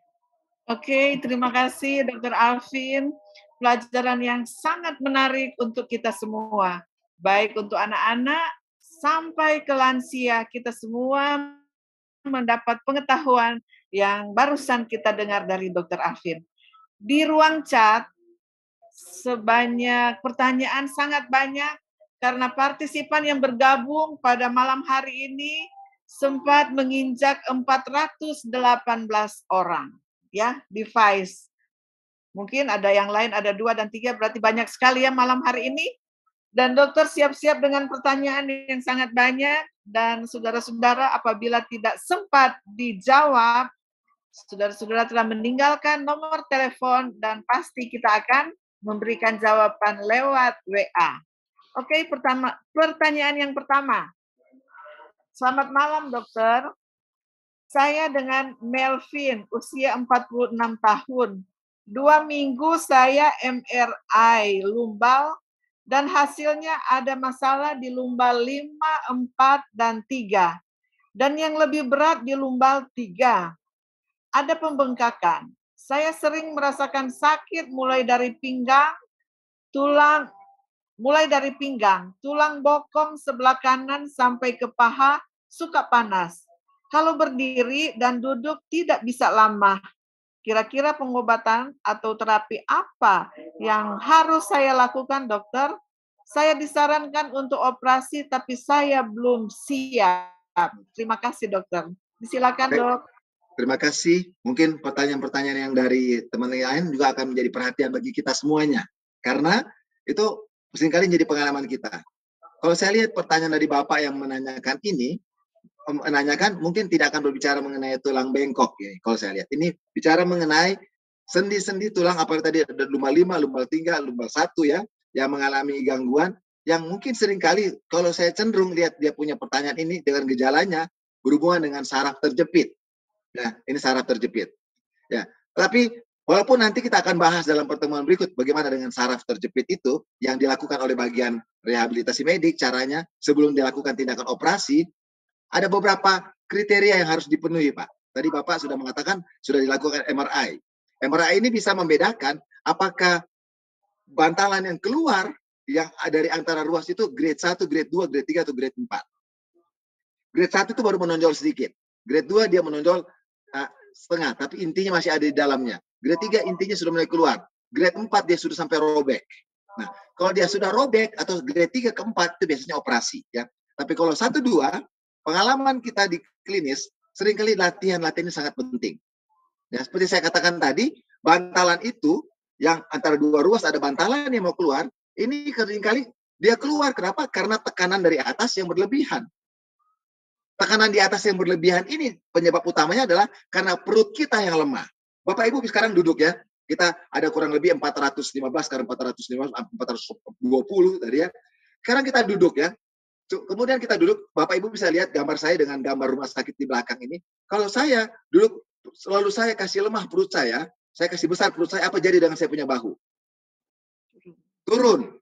Oke, terima kasih Dr. Alvin. Pelajaran yang sangat menarik untuk kita semua. Baik untuk anak-anak sampai ke lansia, kita semua mendapat pengetahuan yang barusan kita dengar dari Dr. Alvin. Di ruang chat sebanyak pertanyaan sangat banyak karena partisipan yang bergabung pada malam hari ini sempat menginjak 418 orang ya device. Mungkin ada yang lain ada 2 dan 3 berarti banyak sekali ya malam hari ini. Dan dokter siap-siap dengan pertanyaan yang sangat banyak dan saudara-saudara apabila tidak sempat dijawab, saudara-saudara telah meninggalkan nomor telepon dan pasti kita akan memberikan jawaban lewat WA. Oke, pertanyaan yang pertama. Selamat malam, dokter. Saya dengan Melvin, usia 46 tahun. 2 minggu saya MRI lumbal dan hasilnya ada masalah di lumbal 5, 4, dan 3. Dan yang lebih berat di lumbal 3. Ada pembengkakan. Saya sering merasakan sakit mulai dari pinggang, tulang bokong sebelah kanan sampai ke paha suka panas. Kalau berdiri dan duduk tidak bisa lama. Kira-kira pengobatan atau terapi apa yang harus saya lakukan, dokter? Saya disarankan untuk operasi, tapi saya belum siap. Terima kasih, dokter. Silakan, dok. Terima kasih. Mungkin pertanyaan-pertanyaan yang dari teman lain juga akan menjadi perhatian bagi kita semuanya. Karena itu seringkali menjadi pengalaman kita. Kalau saya lihat pertanyaan dari Bapak yang menanyakan ini, mungkin tidak akan berbicara mengenai tulang bengkok ya. Kalau saya lihat ini bicara mengenai sendi-sendi tulang, apalagi tadi ada lumbal 5, lumbal 3, lumbal 1 ya, yang mengalami gangguan yang mungkin seringkali kalau saya cenderung lihat dia punya pertanyaan ini dengan gejalanya berhubungan dengan saraf terjepit. Nah, ini saraf terjepit. Ya, tapi walaupun nanti kita akan bahas dalam pertemuan berikut bagaimana dengan saraf terjepit itu yang dilakukan oleh bagian rehabilitasi medik caranya sebelum dilakukan tindakan operasi, ada beberapa kriteria yang harus dipenuhi, Pak. Tadi Bapak sudah mengatakan sudah dilakukan MRI. MRI ini bisa membedakan apakah bantalan yang keluar yang dari antara ruas itu grade 1, grade 2, grade 3, atau grade 4. Grade 1 itu baru menonjol sedikit. Grade 2 dia menonjol setengah, tapi intinya masih ada di dalamnya. Grade 3 intinya sudah mulai keluar. Grade 4 dia sudah sampai robek. Nah, kalau dia sudah robek atau grade 3 ke 4 itu biasanya operasi ya. Tapi kalau 1, 2, pengalaman kita di klinis seringkali latihan ini sangat penting. Ya, seperti saya katakan tadi, bantalan itu yang antara dua ruas ada bantalan yang mau keluar, ini seringkali dia keluar. Kenapa? Karena tekanan dari atas yang berlebihan. Tekanan di atas yang berlebihan ini penyebab utamanya adalah karena perut kita yang lemah. Bapak Ibu sekarang duduk ya. Kita ada kurang lebih 415, sekarang 415, 420 tadi ya. Sekarang kita duduk ya. Kemudian kita duduk, Bapak Ibu bisa lihat gambar saya dengan gambar rumah sakit di belakang ini. Kalau saya duduk, selalu saya kasih lemah perut saya kasih besar perut saya, apa jadi dengan saya punya bahu? Turun.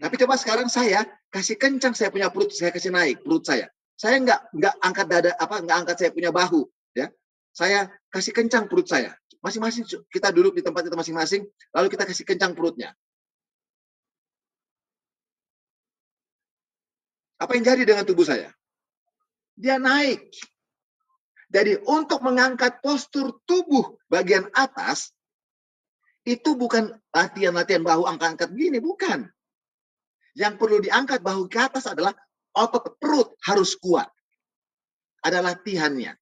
Tapi coba sekarang saya kasih kencang saya punya perut, saya kasih naik perut saya. Saya nggak angkat dada, nggak angkat saya punya bahu, ya. Saya kasih kencang perut saya. Masing-masing kita duduk di tempat kita masing-masing, lalu kita kasih kencang perutnya. Apa yang jadi dengan tubuh saya? Dia naik. Jadi untuk mengangkat postur tubuh bagian atas, itu bukan latihan-latihan bahu angkat-angkat gini, bukan. Yang perlu diangkat bahu ke atas adalah otot perut harus kuat. Ada latihannya.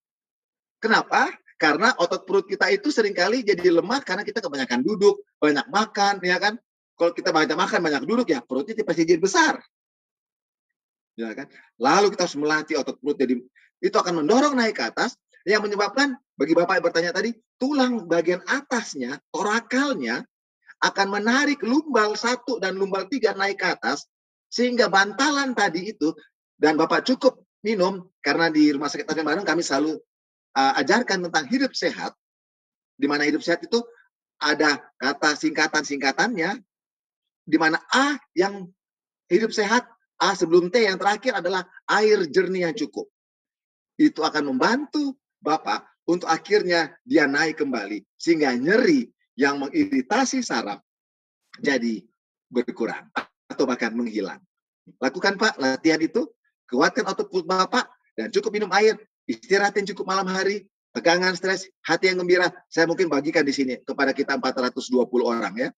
Kenapa? Karena otot perut kita itu seringkali jadi lemah karena kita kebanyakan duduk, banyak makan, ya kan? Kalau kita banyak makan, banyak duduk, ya perutnya pasti jadi besar. Ya kan? Lalu kita harus melatih otot perut, jadi itu akan mendorong naik ke atas, yang menyebabkan, bagi Bapak yang bertanya tadi, tulang bagian atasnya, torakalnya, akan menarik lumbal 1 dan lumbal 3 naik ke atas, sehingga bantalan tadi itu, dan Bapak cukup minum, karena di Rumah Sakit Alvin Bandung kami selalu ajarkan tentang hidup sehat, di mana hidup sehat itu ada kata singkatan-singkatannya, di mana A yang hidup sehat, A sebelum T yang terakhir adalah air jernih yang cukup. Itu akan membantu Bapak untuk akhirnya dia naik kembali, sehingga nyeri yang mengiritasi saraf jadi berkurang atau bahkan menghilang. Lakukan Pak latihan itu, kuatkan otot perut Bapak, dan cukup minum air, istirahatin cukup malam hari, Tegangan, stres, hati yang gembira, saya mungkin bagikan di sini kepada kita 420 orang ya.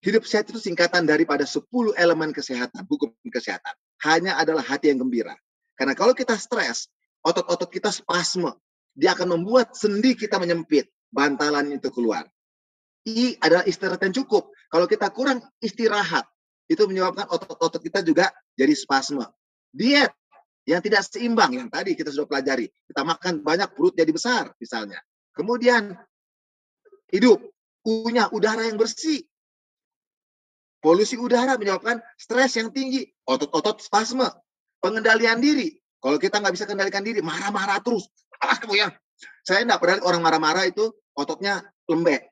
Hidup sehat itu singkatan daripada 10 elemen kesehatan, hukum kesehatan. Hanya adalah hati yang gembira. Karena kalau kita stres, otot-otot kita spasme. Dia akan membuat sendi kita menyempit, bantalan itu keluar. I adalah istirahat yang cukup. Kalau kita kurang istirahat, itu menyebabkan otot-otot kita juga jadi spasme. Diet yang tidak seimbang, yang tadi kita sudah pelajari. Kita makan banyak, perut jadi besar, misalnya. Kemudian, hidup, punya udara yang bersih. Polusi udara menyebabkan stres yang tinggi, otot-otot spasme. Pengendalian diri. Kalau kita nggak bisa kendalikan diri, marah-marah terus. Alas kamu ya. Saya nggak pernah orang marah-marah itu ototnya lembek.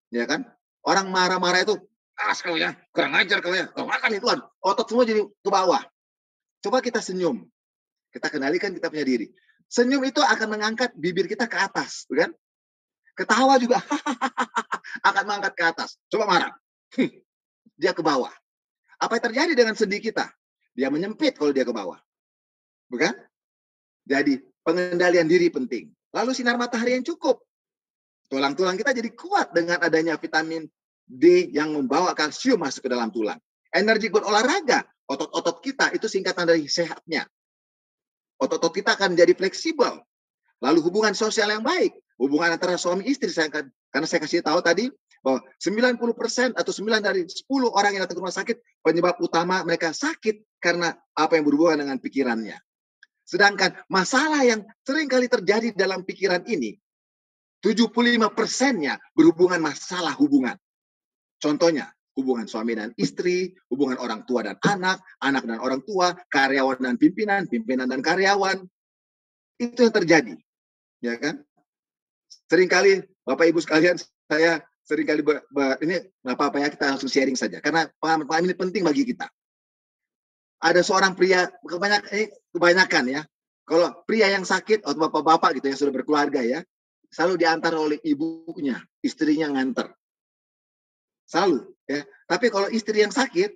Ya kan? Orang marah-marah itu, alas kamu ya, kurang ajar kamu ya. Oh, makan itu, otot semua jadi ke bawah. Coba kita senyum. Kita kendalikan kita punya diri. Senyum itu akan mengangkat bibir kita ke atas, bukan? Ketawa juga akan mengangkat ke atas. Coba marah, dia ke bawah. Apa yang terjadi dengan sendi kita? Dia menyempit kalau dia ke bawah, bukan? Jadi pengendalian diri penting. Lalu sinar matahari yang cukup. Tulang-tulang kita jadi kuat dengan adanya vitamin D yang membawa kalsium masuk ke dalam tulang. Energi buat olahraga, otot-otot kita itu singkatan dari sehatnya. Otot-otot kita akan jadi fleksibel. Lalu hubungan sosial yang baik. Hubungan antara suami istri. Karena saya kasih tahu tadi, bahwa 90% atau 9 dari 10 orang yang datang ke rumah sakit, penyebab utama mereka sakit karena apa yang berhubungan dengan pikirannya. Sedangkan masalah yang sering kali terjadi dalam pikiran ini, 75%-nya berhubungan masalah hubungan. Contohnya, hubungan suami dan istri, hubungan orang tua dan anak, anak dan orang tua, karyawan dan pimpinan, pimpinan dan karyawan. Itu yang terjadi, ya kan? Seringkali Bapak Ibu sekalian, saya seringkali ini nggak apa-apa ya, kita langsung sharing saja, karena pengalaman ini penting bagi kita. Ada seorang pria, kebanyakan ya, kalau pria yang sakit atau bapak-bapak gitu yang sudah berkeluarga ya, selalu diantar oleh ibunya, istrinya nganter. Selalu ya. Tapi kalau istri yang sakit,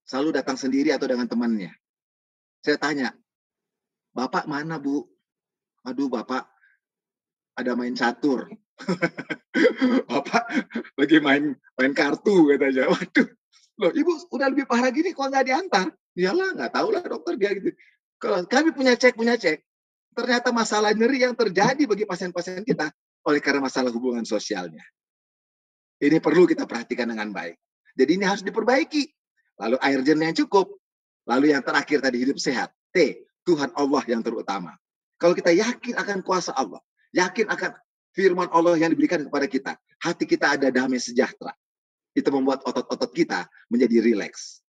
selalu datang sendiri atau dengan temannya. Saya tanya, Bapak mana, Bu? Aduh, Bapak ada main catur. Bapak lagi main kartu katanya. Waduh, loh Ibu udah lebih parah gini kok nggak diantar? Iyalah, nggak tahu lah dokter dia gitu. Kalau kami punya cek, ternyata masalah nyeri yang terjadi bagi pasien-pasien kita oleh karena masalah hubungan sosialnya. Ini perlu kita perhatikan dengan baik. Jadi ini harus diperbaiki. Lalu air jernih yang cukup. Lalu yang terakhir tadi hidup sehat. T, Tuhan Allah yang terutama. Kalau kita yakin akan kuasa Allah, yakin akan firman Allah yang diberikan kepada kita, hati kita ada damai sejahtera. Itu membuat otot-otot kita menjadi rileks.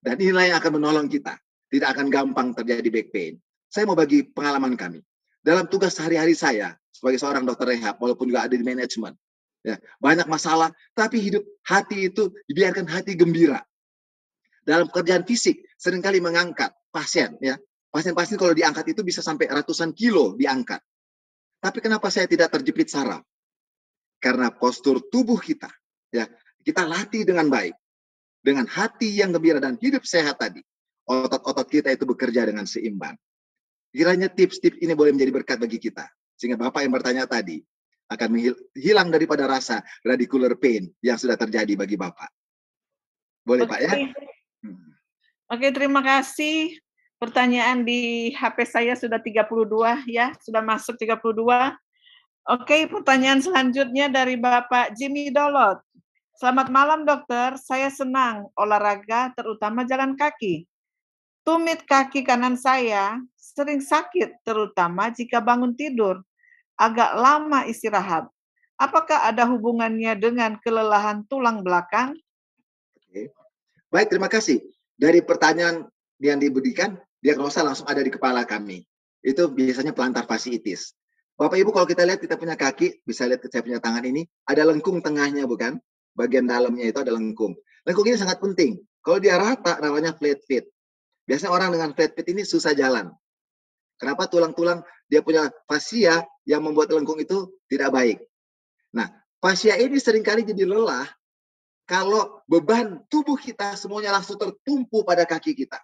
Dan inilah yang akan menolong kita. Tidak akan gampang terjadi back pain. Saya mau bagi pengalaman kami. Dalam tugas sehari-hari saya, sebagai seorang dokter rehab, walaupun juga ada di manajemen, ya, banyak masalah, tapi hidup hati itu dibiarkan hati gembira. Dalam pekerjaan fisik, seringkali mengangkat pasien, ya. Pasien-pasien kalau diangkat itu bisa sampai ratusan kilo diangkat. Tapi kenapa saya tidak terjepit saraf? Karena postur tubuh kita, ya, kita latih dengan baik. Dengan hati yang gembira dan hidup sehat tadi, otot-otot kita itu bekerja dengan seimbang. Kiranya tips-tips ini boleh menjadi berkat bagi kita. Sehingga Bapak yang bertanya tadi akan hilang daripada rasa radicular pain yang sudah terjadi bagi Bapak. Boleh Pak ya? Oke, terima kasih. Pertanyaan di HP saya sudah 32 ya, sudah masuk 32. Oke, pertanyaan selanjutnya dari Bapak Jimmy Dolot. Selamat malam dokter, saya senang olahraga terutama jalan kaki. Tumit kaki kanan saya sering sakit terutama jika bangun tidur, agak lama istirahat. Apakah ada hubungannya dengan kelelahan tulang belakang? Oke. Baik, terima kasih. Dari pertanyaan yang diberikan, diagnosa langsung ada di kepala kami. Itu biasanya plantar fasciitis. Bapak Ibu kalau kita lihat kita punya kaki, bisa lihat saya punya tangan ini, ada lengkung tengahnya bukan? Bagian dalamnya itu ada lengkung. Lengkung ini sangat penting. Kalau dia rata namanya flat feet. Biasanya orang dengan flat feet ini susah jalan. Kenapa? Tulang-tulang dia punya fascia yang membuat lengkung itu tidak baik. Nah, fascia ini seringkali jadi lelah kalau beban tubuh kita semuanya langsung tertumpu pada kaki kita.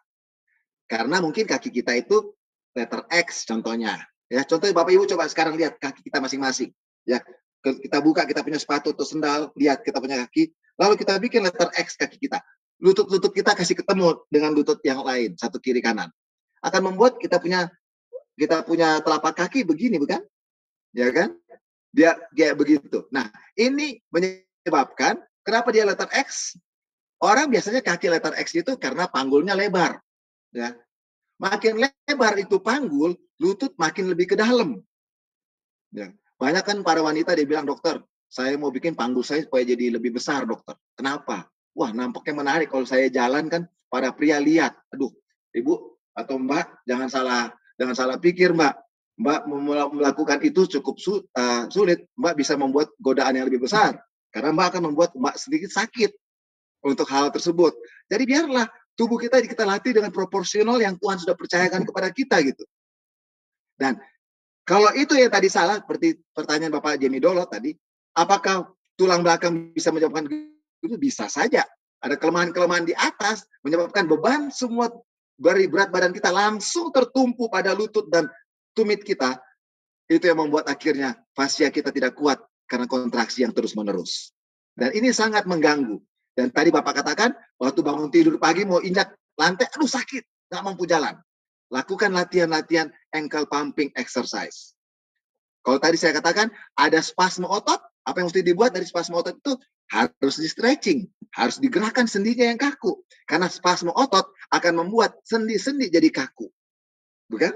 Karena mungkin kaki kita itu letter X contohnya. Ya, contohnya Bapak Ibu coba sekarang lihat kaki kita masing-masing. Ya, kita buka kita punya sepatu atau sendal, lihat kita punya kaki, lalu kita bikin letter X kaki kita. Lutut-lutut kita kasih ketemu dengan lutut yang lain, satu kiri kanan. Akan membuat kita punya telapak kaki begini, bukan? Ya kan? Dia kayak begitu. Nah, ini menyebabkan kenapa dia letter X? Orang biasanya kaki letter X itu karena panggulnya lebar. Ya. Makin lebar itu panggul, lutut makin lebih ke dalam. Ya. Banyak kan para wanita dia bilang, dokter, saya mau bikin panggul saya supaya jadi lebih besar, dokter. Kenapa? Wah, nampaknya menarik kalau saya jalan kan para pria lihat. Aduh, ibu atau mbak, jangan salah pikir, mbak. Mbak melakukan itu cukup sulit. Mbak bisa membuat godaan yang lebih besar. Karena mbak akan membuat mbak sedikit sakit untuk hal tersebut. Jadi biarlah tubuh kita latih dengan proporsional yang Tuhan sudah percayakan kepada kita gitu. Dan kalau itu yang tadi salah, seperti pertanyaan Bapak Jamie Dolot tadi, apakah tulang belakang bisa menyebabkan itu? Bisa saja. Ada kelemahan-kelemahan di atas menyebabkan beban semua dari berat badan kita langsung tertumpu pada lutut dan tumit kita. Itu yang membuat akhirnya fascia kita tidak kuat karena kontraksi yang terus-menerus. Dan ini sangat mengganggu. Dan tadi Bapak katakan, waktu bangun tidur pagi mau injak lantai, aduh sakit, nggak mampu jalan. Lakukan latihan-latihan ankle pumping exercise. Kalau tadi saya katakan, ada spasme otot, apa yang mesti dibuat dari spasme otot itu? Harus di stretching, harus digerakkan sendinya yang kaku. Karena spasme otot akan membuat sendi-sendi jadi kaku. Bukan?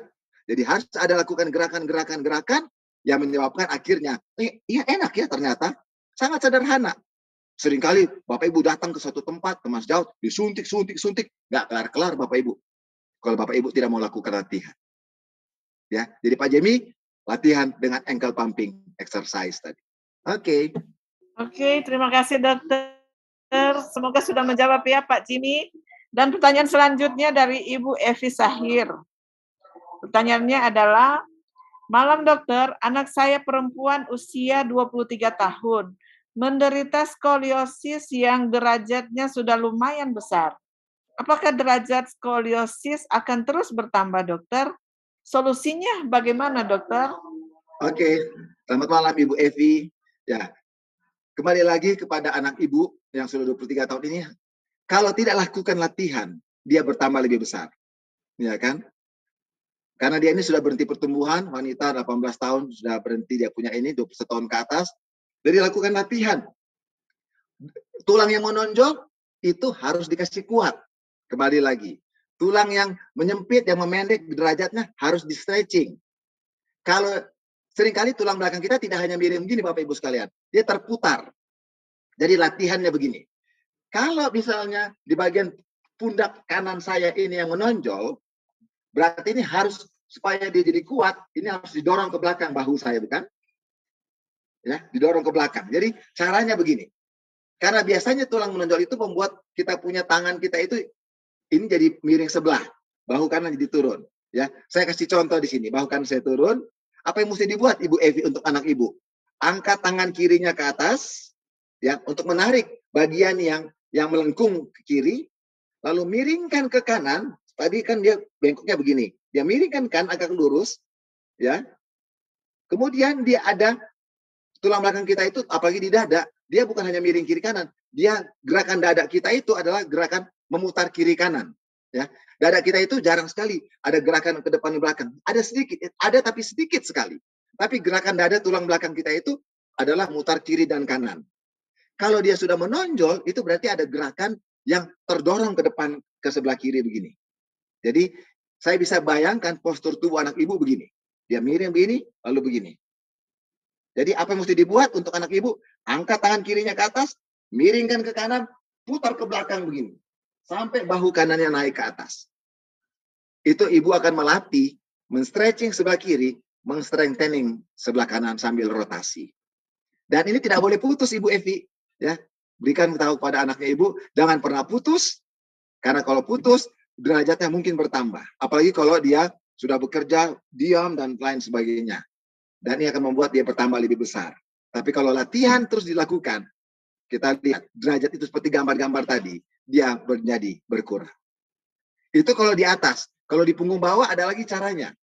Jadi harus ada lakukan gerakan-gerakan yang menyebabkan akhirnya, iya enak ya ternyata, sangat sederhana. Seringkali Bapak Ibu datang ke suatu tempat, teman sejauh, disuntik, nggak kelar-kelar Bapak Ibu. Kalau Bapak Ibu tidak mau lakukan latihan. Ya, jadi Pak Jamie, latihan dengan ankle pumping exercise tadi. Oke. Oke, terima kasih dokter. Semoga sudah menjawab ya Pak Jimmy. Dan pertanyaan selanjutnya dari Ibu Evi Sahir. Pertanyaannya adalah, malam dokter, anak saya perempuan usia 23 tahun, menderita skoliosis yang derajatnya sudah lumayan besar. Apakah derajat skoliosis akan terus bertambah, dokter? Solusinya bagaimana, dokter? Oke, selamat malam Ibu Evi. Ya, kembali lagi kepada anak Ibu yang sudah 23 tahun ini. Kalau tidak lakukan latihan, dia bertambah lebih besar. Ya kan? Karena dia ini sudah berhenti pertumbuhan, wanita 18 tahun sudah berhenti, dia punya ini 21 tahun ke atas. Jadi lakukan latihan. Tulang yang menonjol itu harus dikasih kuat. Kembali lagi. Tulang yang menyempit, yang memendek derajatnya harus di stretching. Kalau seringkali tulang belakang kita tidak hanya miring begini Bapak Ibu sekalian. Dia terputar. Jadi latihannya begini. Kalau misalnya di bagian pundak kanan saya ini yang menonjol, berarti ini harus supaya dia jadi kuat, ini harus didorong ke belakang bahu saya, bukan? Ya, didorong ke belakang. Jadi caranya begini. Karena biasanya tulang menonjol itu membuat kita punya tangan kita itu ini jadi miring sebelah, bahu kanan jadi turun. Ya, saya kasih contoh di sini. Bahu kanan saya turun. Apa yang mesti dibuat Ibu Evi untuk anak Ibu? Angkat tangan kirinya ke atas, ya, untuk menarik bagian yang melengkung ke kiri, lalu miringkan ke kanan. Tadi kan dia bengkoknya begini. Dia miringkan kan agak lurus, ya. Kemudian dia ada tulang belakang kita itu, apalagi di dada, dia bukan hanya miring kiri kanan. Dia gerakan dada kita itu adalah gerakan memutar kiri kanan. Ya, dada kita itu jarang sekali ada gerakan ke depan ke belakang. Ada sedikit, ada tapi sedikit sekali. Tapi gerakan dada tulang belakang kita itu adalah mutar kiri dan kanan. Kalau dia sudah menonjol, itu berarti ada gerakan yang terdorong ke depan ke sebelah kiri begini. Jadi saya bisa bayangkan postur tubuh anak ibu begini. Dia miring begini, lalu begini. Jadi apa yang mesti dibuat untuk anak ibu? Angkat tangan kirinya ke atas, miringkan ke kanan, putar ke belakang begini. Sampai bahu kanannya naik ke atas. Itu ibu akan melatih, men-stretching sebelah kiri, meng-strengthening sebelah kanan sambil rotasi. Dan ini tidak boleh putus Ibu Evi. Ya, berikan tahu kepada anaknya ibu, jangan pernah putus, karena kalau putus, derajatnya mungkin bertambah. Apalagi kalau dia sudah bekerja, diam, dan lain sebagainya. Dan ini akan membuat dia bertambah lebih besar. Tapi kalau latihan terus dilakukan, kita lihat derajat itu seperti gambar-gambar tadi, dia menjadi berkurang. Itu kalau di atas. Kalau di punggung bawah ada lagi caranya.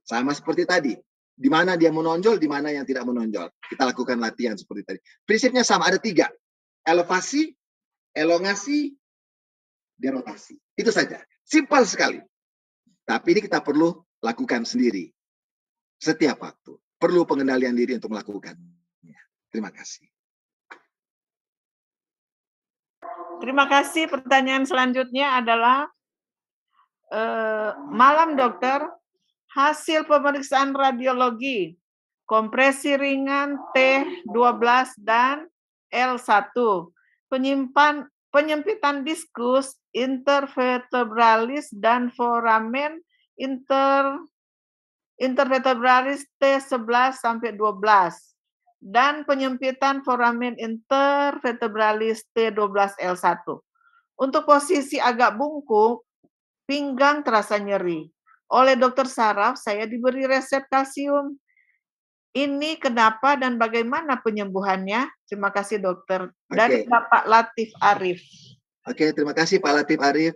Sama seperti tadi. Di mana dia menonjol, di mana yang tidak menonjol. Kita lakukan latihan seperti tadi. Prinsipnya sama, ada 3. Elevasi, elongasi, derotasi. Itu saja. Simpel sekali. Tapi ini kita perlu lakukan sendiri. Setiap waktu. Perlu pengendalian diri untuk melakukan. Terima kasih. Terima kasih. Pertanyaan selanjutnya adalah, malam dokter, hasil pemeriksaan radiologi, kompresi ringan T12 dan L1, penyempitan diskus intervertebralis dan foramen intervertebralis T11 sampai 12 dan penyempitan foramen intervertebralis T12 L1. Untuk posisi agak bungkuk, pinggang terasa nyeri. Oleh dokter saraf, saya diberi resep kalsium. Ini kenapa dan bagaimana penyembuhannya? Terima kasih dokter. Dari Bapak Latif Arif. Oke, terima kasih Pak Latif Arif.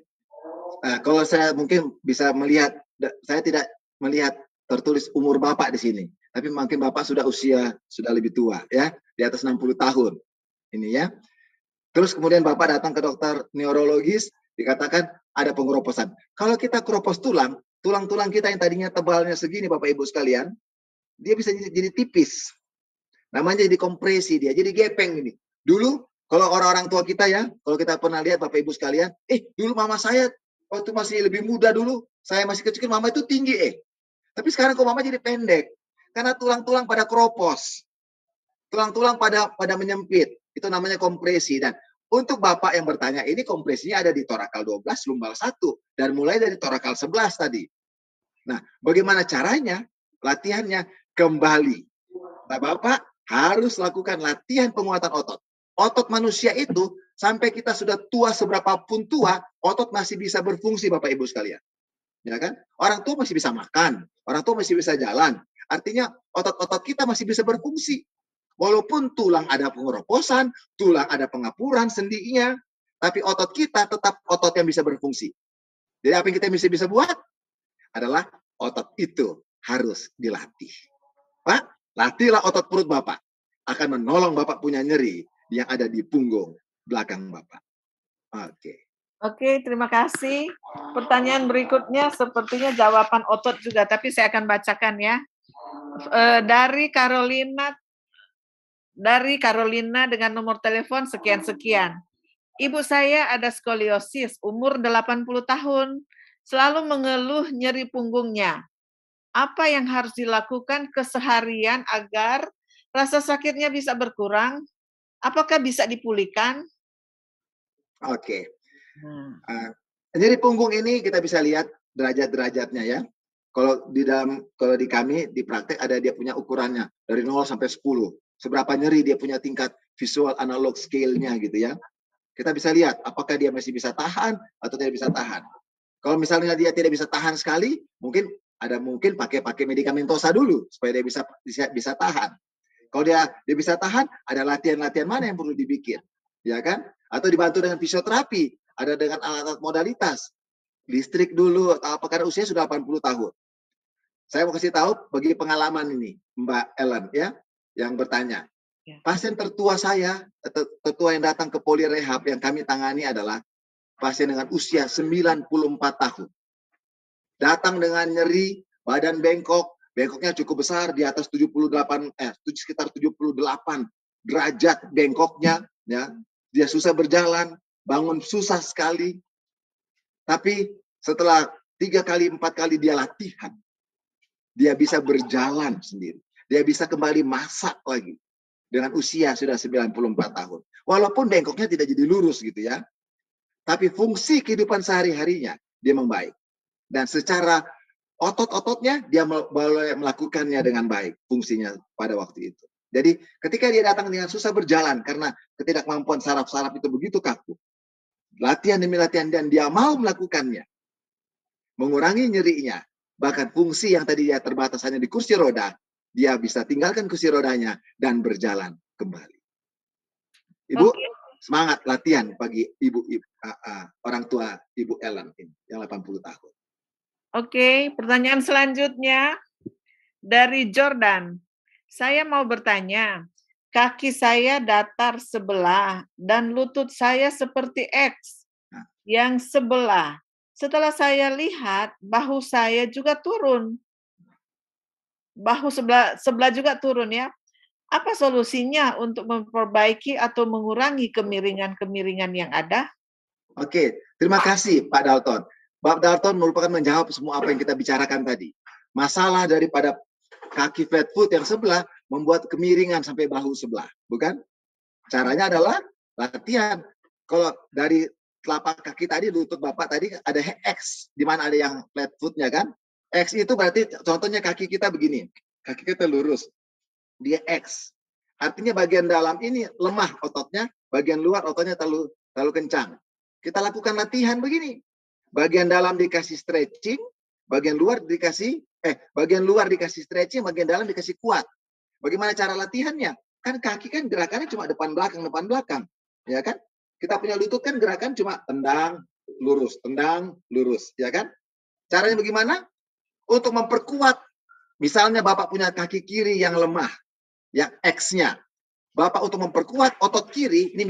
Kalau saya mungkin bisa melihat, saya tidak melihat tertulis umur Bapak di sini. Tapi mungkin Bapak sudah lebih tua, ya, di atas 60 tahun. Ini ya. Terus kemudian Bapak datang ke dokter neurologis, dikatakan ada pengeroposan. Kalau kita keropos tulang-tulang kita yang tadinya tebalnya segini Bapak Ibu sekalian, dia bisa jadi tipis. Namanya jadi kompresi dia, jadi gepeng ini. Dulu kalau orang-orang tua kita ya, kalau kita pernah lihat Bapak Ibu sekalian, dulu mama saya waktu masih lebih muda dulu, saya masih kecil, mama itu tinggi Tapi sekarang kok mama jadi pendek. Karena tulang-tulang pada keropos. Tulang-tulang pada menyempit. Itu namanya kompresi. Dan untuk Bapak yang bertanya, ini kompresinya ada di torakal 12, lumbal 1. Dan mulai dari torakal 11 tadi. Nah, bagaimana caranya? Latihannya kembali. Nah, Bapak harus lakukan latihan penguatan otot. Otot manusia itu, sampai kita sudah tua seberapapun tua, otot masih bisa berfungsi Bapak Ibu sekalian. Ya kan? Orang tua masih bisa makan, orang tua masih bisa jalan. Artinya otot-otot kita masih bisa berfungsi. Walaupun tulang ada pengeroposan, tulang ada pengapuran sendinya, tapi otot kita tetap otot yang bisa berfungsi. Jadi apa yang kita bisa buat adalah otot itu harus dilatih. Pak, latihlah otot perut Bapak. Akan menolong Bapak punya nyeri yang ada di punggung belakang Bapak. Oke, terima kasih. Pertanyaan berikutnya sepertinya jawaban otot juga, tapi saya akan bacakan ya. Dari Carolina dengan nomor telepon sekian-sekian. Ibu saya ada skoliosis, umur 80 tahun, selalu mengeluh nyeri punggungnya. Apa yang harus dilakukan keseharian agar rasa sakitnya bisa berkurang? Apakah bisa dipulihkan? Nyeri punggung ini kita bisa lihat derajat-derajatnya ya. Kalau di kami di praktek ada dia punya ukurannya dari 0 sampai 10. Seberapa nyeri dia punya tingkat visual analog scale-nya gitu ya. Kita bisa lihat apakah dia masih bisa tahan atau tidak bisa tahan. Kalau misalnya dia tidak bisa tahan sekali, mungkin pakai medikamentosa dulu supaya dia bisa tahan. Kalau dia bisa tahan, ada latihan-latihan mana yang perlu dibikin, ya kan? Atau dibantu dengan fisioterapi, ada dengan alat-alat modalitas, listrik dulu atau apa, karena usia sudah 80 tahun. Saya mau kasih tahu bagi pengalaman ini, Mbak Ellen ya, yang bertanya. Pasien tertua saya, tertua yang datang ke Polirehab yang kami tangani adalah pasien dengan usia 94 tahun. Datang dengan nyeri, badan bengkoknya cukup besar, di atas sekitar 78 derajat bengkoknya, ya. Dia susah berjalan, bangun susah sekali. Tapi setelah 3 kali, 4 kali dia latihan, dia bisa berjalan sendiri. Dia bisa kembali masak lagi. Dengan usia sudah 94 tahun. Walaupun bengkoknya tidak jadi lurus gitu ya. Tapi fungsi kehidupan sehari-harinya dia membaik. Dan secara otot-ototnya dia boleh melakukannya dengan baik fungsinya pada waktu itu. Jadi ketika dia datang dengan susah berjalan karena ketidakmampuan saraf-saraf itu begitu kaku. Latihan demi latihan dan dia mau melakukannya. Mengurangi nyerinya. Bahkan fungsi yang tadi dia terbatas hanya di kursi roda, dia bisa tinggalkan kursi rodanya dan berjalan kembali. Ibu, semangat latihan bagi orang tua Ibu Ellen ini yang 80 tahun. Oke, pertanyaan selanjutnya Dari Jordan, saya mau bertanya, kaki saya datar sebelah dan lutut saya seperti X yang sebelah. Setelah saya lihat, bahu saya juga turun. Bahu sebelah juga turun ya. Apa solusinya untuk memperbaiki atau mengurangi kemiringan-kemiringan yang ada? Oke, terima kasih Pak Dalton. Pak Dalton merupakan menjawab semua apa yang kita bicarakan tadi. Masalah daripada kaki flat foot yang sebelah membuat kemiringan sampai bahu sebelah, bukan? Caranya adalah latihan. Kalau dari telapak kaki tadi, lutut Bapak tadi ada X, di mana ada yang flat footnya kan? X itu berarti contohnya kaki kita begini. Kaki kita lurus. Dia X. Artinya bagian dalam ini lemah ototnya, bagian luar ototnya terlalu kencang. Kita lakukan latihan begini. Bagian dalam dikasih stretching, bagian luar dikasih stretching, bagian dalam dikasih kuat. Bagaimana cara latihannya? Kan kaki kan gerakannya cuma depan belakang, ya kan? Kita punya lutut kan gerakan cuma tendang, lurus, ya kan? Caranya bagaimana? Untuk memperkuat, misalnya Bapak punya kaki kiri yang lemah, yang X-nya. Bapak untuk memperkuat otot kiri, ini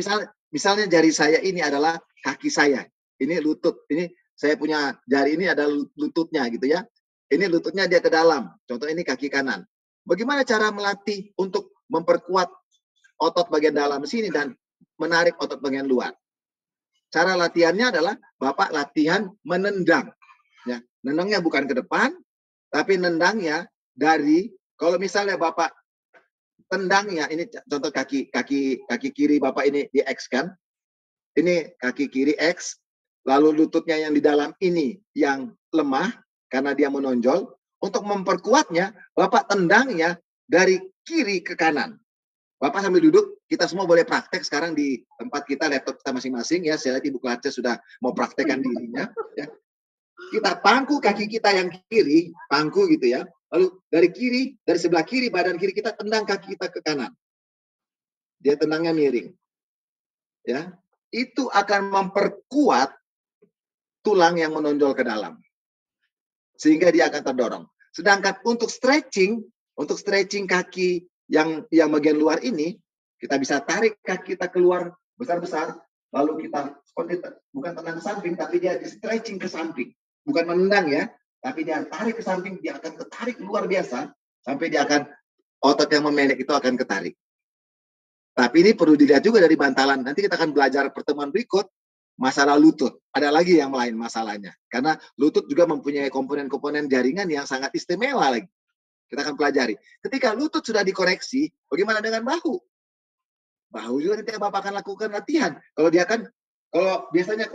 misalnya jari saya ini adalah kaki saya. Ini lutut, ini saya punya jari ini ada lututnya gitu ya. Ini lututnya dia ke dalam. Contoh ini kaki kanan. Bagaimana cara melatih untuk memperkuat otot bagian dalam sini dan menarik otot bagian luar? Cara latihannya adalah Bapak latihan menendang. Ya, nendangnya bukan ke depan, tapi nendangnya dari, kalau misalnya Bapak tendangnya, ini contoh kaki kiri Bapak ini di X kan? Ini kaki kiri X, lalu lututnya yang di dalam ini yang lemah karena dia menonjol. Untuk memperkuatnya, Bapak tendangnya dari kiri ke kanan. Bapak sambil duduk, kita semua boleh praktek sekarang di tempat kita, laptop kita masing-masing ya. Saya lihat Ibu Klace sudah mau praktekkan dirinya. Ya. Kita pangku kaki kita yang kiri, pangku gitu ya. Lalu dari sebelah kiri, badan kiri kita tendang kaki kita ke kanan. Dia tendangnya miring. Ya, itu akan memperkuat tulang yang menonjol ke dalam. Sehingga dia akan terdorong. Sedangkan untuk stretching kaki yang bagian luar ini, kita bisa tarik kaki kita keluar besar-besar, lalu kita seperti bukan tendang ke samping, tapi dia stretching ke samping. Bukan menendang ya, tapi dia tarik ke samping, dia akan ketarik luar biasa, sampai dia akan, otot yang memendek itu akan ketarik. Tapi ini perlu dilihat juga dari bantalan. Nanti kita akan belajar pertemuan berikut, masalah lutut. Ada lagi yang lain masalahnya. Karena lutut juga mempunyai komponen-komponen jaringan yang sangat istimewa lagi. Kita akan pelajari. Ketika lutut sudah dikoreksi, bagaimana dengan bahu? Bahu juga nanti Bapak akan lakukan latihan. Kalau biasanya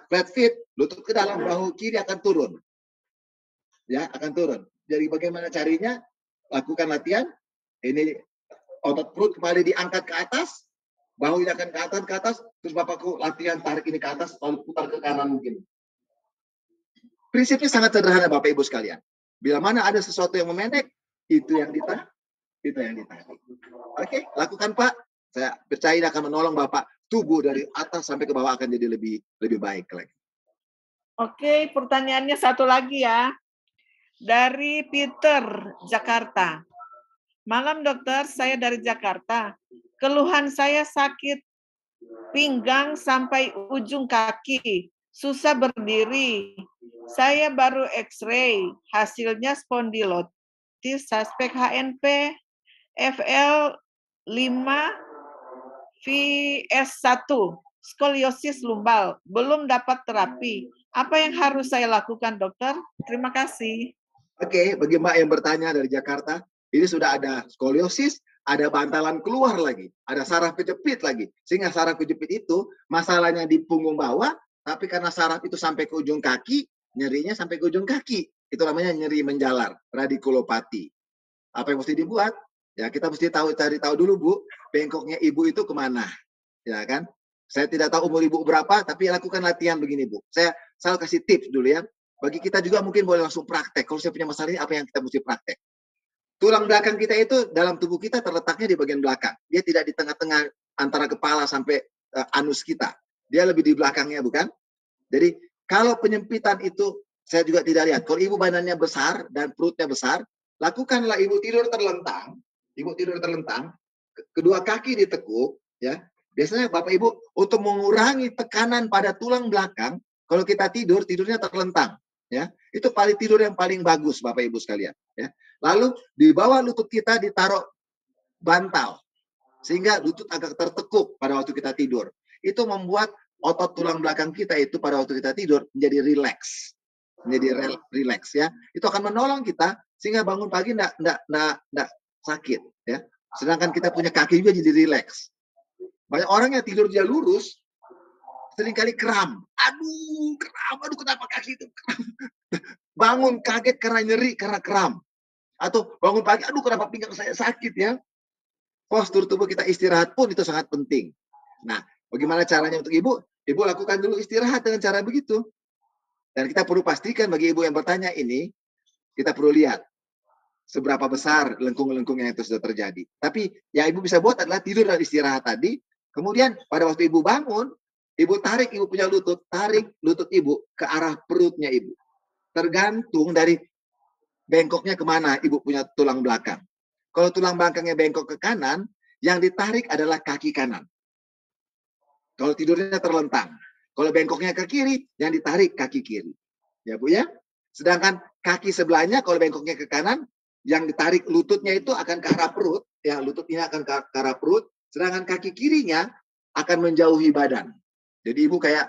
flat feet, lutut ke dalam, bahu kiri akan turun. Ya, akan turun. Jadi bagaimana carinya? Lakukan latihan. Ini otot perut kembali diangkat ke atas, bahunya akan ke atas, terus Bapakku latihan tarik ini ke atas, lalu putar ke kanan mungkin. Prinsipnya sangat sederhana Bapak Ibu sekalian. Bila mana ada sesuatu yang memendek, itu yang ditarik. Oke, lakukan Pak. Saya percaya akan menolong Bapak, tubuh dari atas sampai ke bawah akan jadi lebih baik lagi. Oke, pertanyaannya satu lagi ya. Dari Peter, Jakarta. Malam dokter, saya dari Jakarta. Keluhan saya sakit pinggang sampai ujung kaki, susah berdiri. Saya baru X-ray, hasilnya spondilosis suspek HNP, FL 5 VS1, skoliosis lumbal, belum dapat terapi. Apa yang harus saya lakukan, dokter? Terima kasih. Oke, bagi Mbak yang bertanya dari Jakarta, ini sudah ada skoliosis, ada bantalan keluar lagi, ada saraf kejepit lagi. Sehingga saraf kejepit itu masalahnya di punggung bawah, tapi karena saraf itu sampai ke ujung kaki, nyerinya sampai ke ujung kaki. Itu namanya nyeri menjalar, radikulopati. Apa yang mesti dibuat? Ya kita mesti cari tahu dulu Bu, bengkoknya ibu itu kemana, ya kan? Saya tidak tahu umur ibu berapa, tapi lakukan latihan begini Bu. Saya selalu kasih tips dulu ya. Bagi kita juga mungkin boleh langsung praktek. Kalau saya punya masalah ini, apa yang kita mesti praktek? Tulang belakang kita itu dalam tubuh kita terletaknya di bagian belakang. Dia tidak di tengah-tengah antara kepala sampai anus kita. Dia lebih di belakangnya, bukan? Jadi kalau penyempitan itu saya juga tidak lihat. Kalau ibu badannya besar dan perutnya besar, lakukanlah ibu tidur terlentang, kedua kaki ditekuk, ya. Biasanya Bapak Ibu untuk mengurangi tekanan pada tulang belakang, kalau kita tidurnya terlentang, ya. Itu tidur yang paling bagus Bapak Ibu sekalian, ya. Lalu di bawah lutut kita ditaruh bantal sehingga lutut agak tertekuk pada waktu kita tidur. Itu membuat otot tulang belakang kita itu pada waktu kita tidur menjadi rileks. Ya. Itu akan menolong kita sehingga bangun pagi enggak sakit, ya. Sedangkan kita punya kaki juga jadi rileks. Banyak orang yang tidur dia lurus, seringkali kram. Aduh, kenapa kaki itu kram? Bangun kaget karena nyeri, karena kram. Atau bangun pagi, aduh kenapa pinggang saya sakit, ya. Postur tubuh kita istirahat pun itu sangat penting. Nah, bagaimana caranya untuk ibu? Ibu lakukan dulu istirahat dengan cara begitu. Dan kita perlu pastikan bagi ibu yang bertanya ini, kita perlu lihat seberapa besar lengkung-lengkung yang itu sudah terjadi. Tapi yang ibu bisa buat adalah tidur dan istirahat tadi. Kemudian pada waktu ibu bangun, ibu tarik ibu punya lutut, tarik lutut ibu ke arah perutnya ibu. Tergantung dari bengkoknya kemana ibu punya tulang belakang. Kalau tulang belakangnya bengkok ke kanan, yang ditarik adalah kaki kanan. Kalau tidurnya terlentang. Kalau bengkoknya ke kiri, yang ditarik kaki kiri. Ya Bu ya. Sedangkan kaki sebelahnya kalau bengkoknya ke kanan, yang ditarik lututnya itu akan ke arah perut. Ya, lutut ini akan ke arah perut. Sedangkan kaki kirinya akan menjauhi badan. Jadi ibu kayak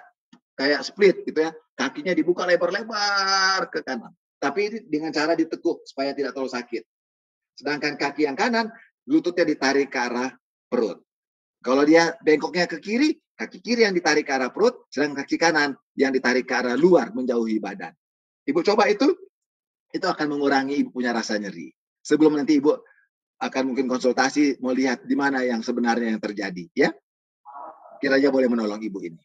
split gitu ya. Kakinya dibuka lebar-lebar ke kanan. Tapi ini dengan cara ditekuk supaya tidak terlalu sakit. Sedangkan kaki yang kanan, lututnya ditarik ke arah perut. Kalau dia bengkoknya ke kiri, kaki kiri yang ditarik ke arah perut, sedangkan kaki kanan yang ditarik ke arah luar menjauhi badan. Ibu coba itu akan mengurangi ibu punya rasa nyeri. Sebelum nanti ibu akan mungkin konsultasi melihat di mana yang sebenarnya yang terjadi, ya. Kiranya boleh menolong ibu ini.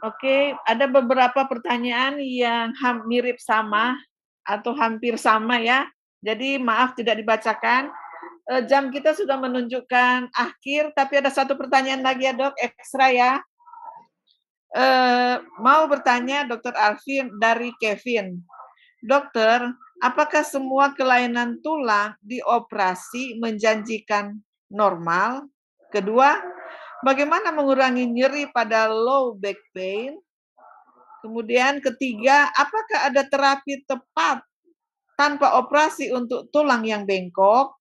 Oke, ada beberapa pertanyaan yang mirip sama atau hampir sama ya. Jadi maaf tidak dibacakan. Jam kita sudah menunjukkan akhir, tapi ada satu pertanyaan lagi ya Dok, ekstra ya. Mau bertanya Dr. Alvin dari Kevin. Dokter, apakah semua kelainan tulang dioperasi menjanjikan normal? Kedua, bagaimana mengurangi nyeri pada low back pain? Kemudian ketiga, apakah ada terapi tepat tanpa operasi untuk tulang yang bengkok?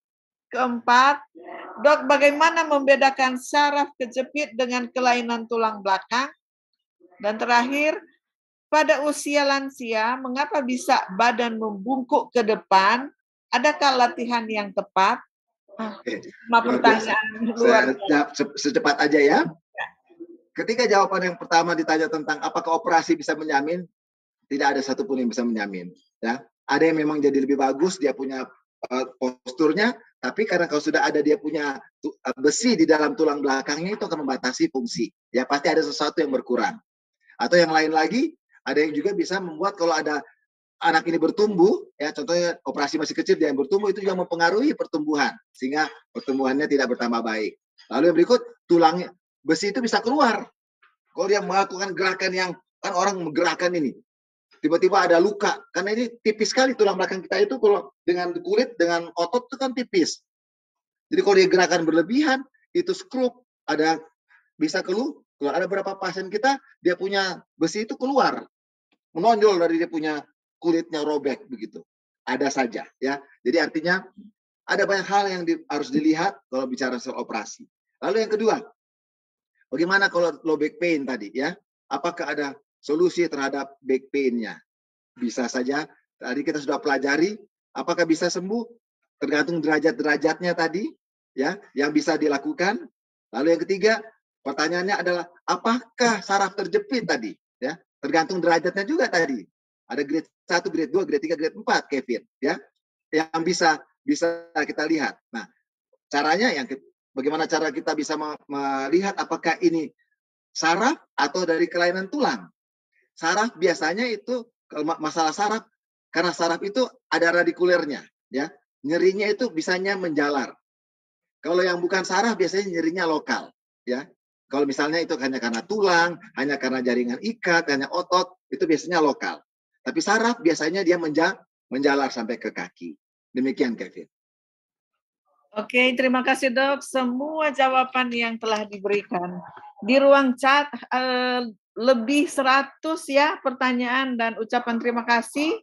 Keempat, Dok, bagaimana membedakan saraf kejepit dengan kelainan tulang belakang? Dan terakhir, pada usia lansia, mengapa bisa badan membungkuk ke depan? Adakah latihan yang tepat? Pertanyaan luar biasa. Secepat aja ya. Ketika jawaban yang pertama ditanya tentang apakah operasi bisa menjamin, tidak ada satupun yang bisa menjamin. Ya, ada yang memang jadi lebih bagus, dia punya posturnya, tapi karena kalau sudah ada dia punya besi di dalam tulang belakangnya itu akan membatasi fungsi. Ya pasti ada sesuatu yang berkurang. Atau yang lain lagi, ada yang juga bisa membuat kalau ada anak ini bertumbuh, ya contohnya operasi masih kecil dia yang bertumbuh itu juga mempengaruhi pertumbuhan sehingga pertumbuhannya tidak bertambah baik. Lalu yang berikut tulangnya besi itu bisa keluar. Kalau dia melakukan gerakan yang kan orang menggerakkan ini, tiba-tiba ada luka karena ini tipis sekali tulang belakang kita itu kalau dengan kulit dengan otot itu kan tipis. Jadi kalau dia gerakan berlebihan itu skrup ada bisa keluar. Kalau ada beberapa pasien kita dia punya besi itu keluar menonjol dari dia punya kulitnya robek begitu. Ada saja ya. Jadi artinya ada banyak hal yang harus dilihat kalau bicara soal operasi. Lalu yang kedua, bagaimana kalau low back pain tadi ya? Apakah ada solusi terhadap back pain-nya? Bisa saja. Tadi kita sudah pelajari apakah bisa sembuh tergantung derajat-derajatnya tadi ya yang bisa dilakukan. Lalu yang ketiga, pertanyaannya adalah apakah saraf terjepit tadi ya? Tergantung derajatnya juga tadi. Ada grade 1, grade 2, grade 3, grade 4, Kevin, ya. Yang bisa kita lihat. Nah, caranya bagaimana cara kita bisa melihat apakah ini saraf atau dari kelainan tulang. Saraf biasanya itu kalau masalah saraf karena saraf itu ada radikulernya, ya. Nyerinya itu bisanya menjalar. Kalau yang bukan saraf biasanya nyerinya lokal, ya. Kalau misalnya itu hanya karena tulang, hanya karena jaringan ikat, hanya otot, itu biasanya lokal. Tapi saraf biasanya dia menjalar sampai ke kaki. Demikian, Kevin. Oke, terima kasih dok. Semua jawaban yang telah diberikan. Di ruang chat lebih 100 ya pertanyaan dan ucapan terima kasih.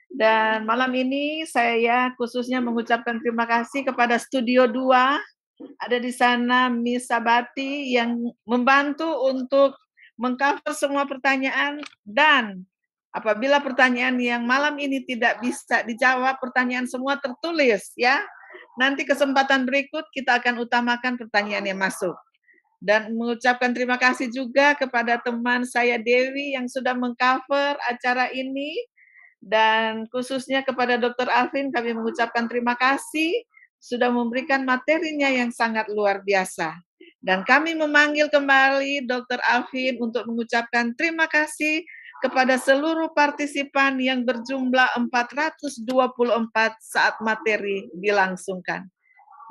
Dan malam ini saya khususnya mengucapkan terima kasih kepada Studio 2. Ada di sana Miss Sabati yang membantu untuk mengcover semua pertanyaan, dan apabila pertanyaan yang malam ini tidak bisa dijawab, pertanyaan semua tertulis ya. Nanti kesempatan berikut kita akan utamakan pertanyaan yang masuk. Dan mengucapkan terima kasih juga kepada teman saya Dewi yang sudah mengcover acara ini. Dan khususnya kepada Dr. Alvin kami mengucapkan terima kasih sudah memberikan materinya yang sangat luar biasa. Dan kami memanggil kembali Dr. Alvin untuk mengucapkan terima kasih kepada seluruh partisipan yang berjumlah 424 saat materi dilangsungkan.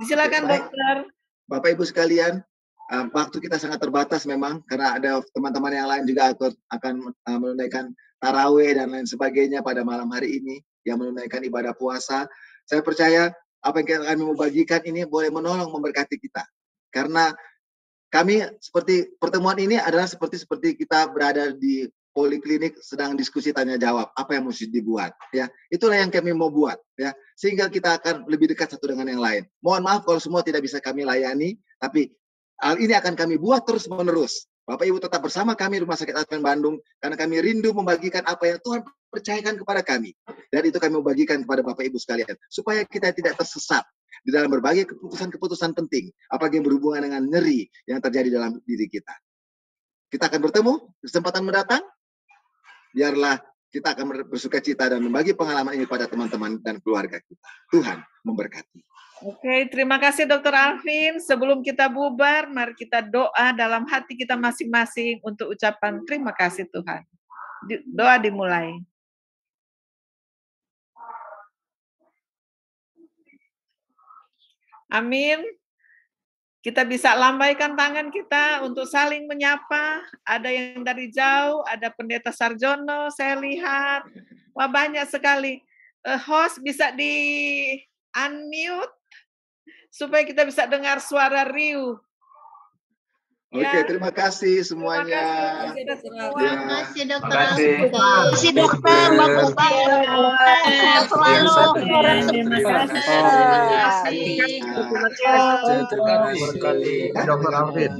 Disilakan dokter. Bapak Ibu sekalian, waktu kita sangat terbatas memang karena ada teman-teman yang lain juga akan menunaikan tarawih dan lain sebagainya pada malam hari ini yang menunaikan ibadah puasa. Saya percaya apa yang kami mau bagikan ini boleh menolong memberkati kita. Karena kami seperti pertemuan ini adalah seperti kita berada di poliklinik sedang diskusi tanya jawab apa yang mesti dibuat ya, itulah yang kami mau buat ya, sehingga kita akan lebih dekat satu dengan yang lain. Mohon maaf kalau semua tidak bisa kami layani, tapi hal ini akan kami buat terus menerus. Bapak Ibu tetap bersama kami Rumah Sakit Advent Bandung karena kami rindu membagikan apa yang Tuhan percayakan kepada kami, dan itu kami mau bagikan kepada Bapak Ibu sekalian supaya kita tidak tersesat di dalam berbagai keputusan-keputusan penting, apalagi yang berhubungan dengan nyeri yang terjadi dalam diri kita. Kita akan bertemu di kesempatan mendatang. Biarlah kita akan bersuka cita dan membagi pengalaman ini pada teman-teman dan keluarga kita. Tuhan memberkati. Oke, terima kasih Dr. Alvin. Sebelum kita bubar, mari kita doa dalam hati kita masing-masing untuk ucapan terima kasih Tuhan. Doa dimulai. Amin. Kita bisa lambaikan tangan kita untuk saling menyapa. Ada yang dari jauh, ada Pendeta Sarjono, saya lihat. Wah, banyak sekali. Host bisa di-unmute supaya kita bisa dengar suara Riu. Oke, terima kasih semuanya. Terima kasih dokter. Terima kasih dokter. Bapak-bapak. Selalu. Terima kasih. Terima kasih. Dokter Alvin.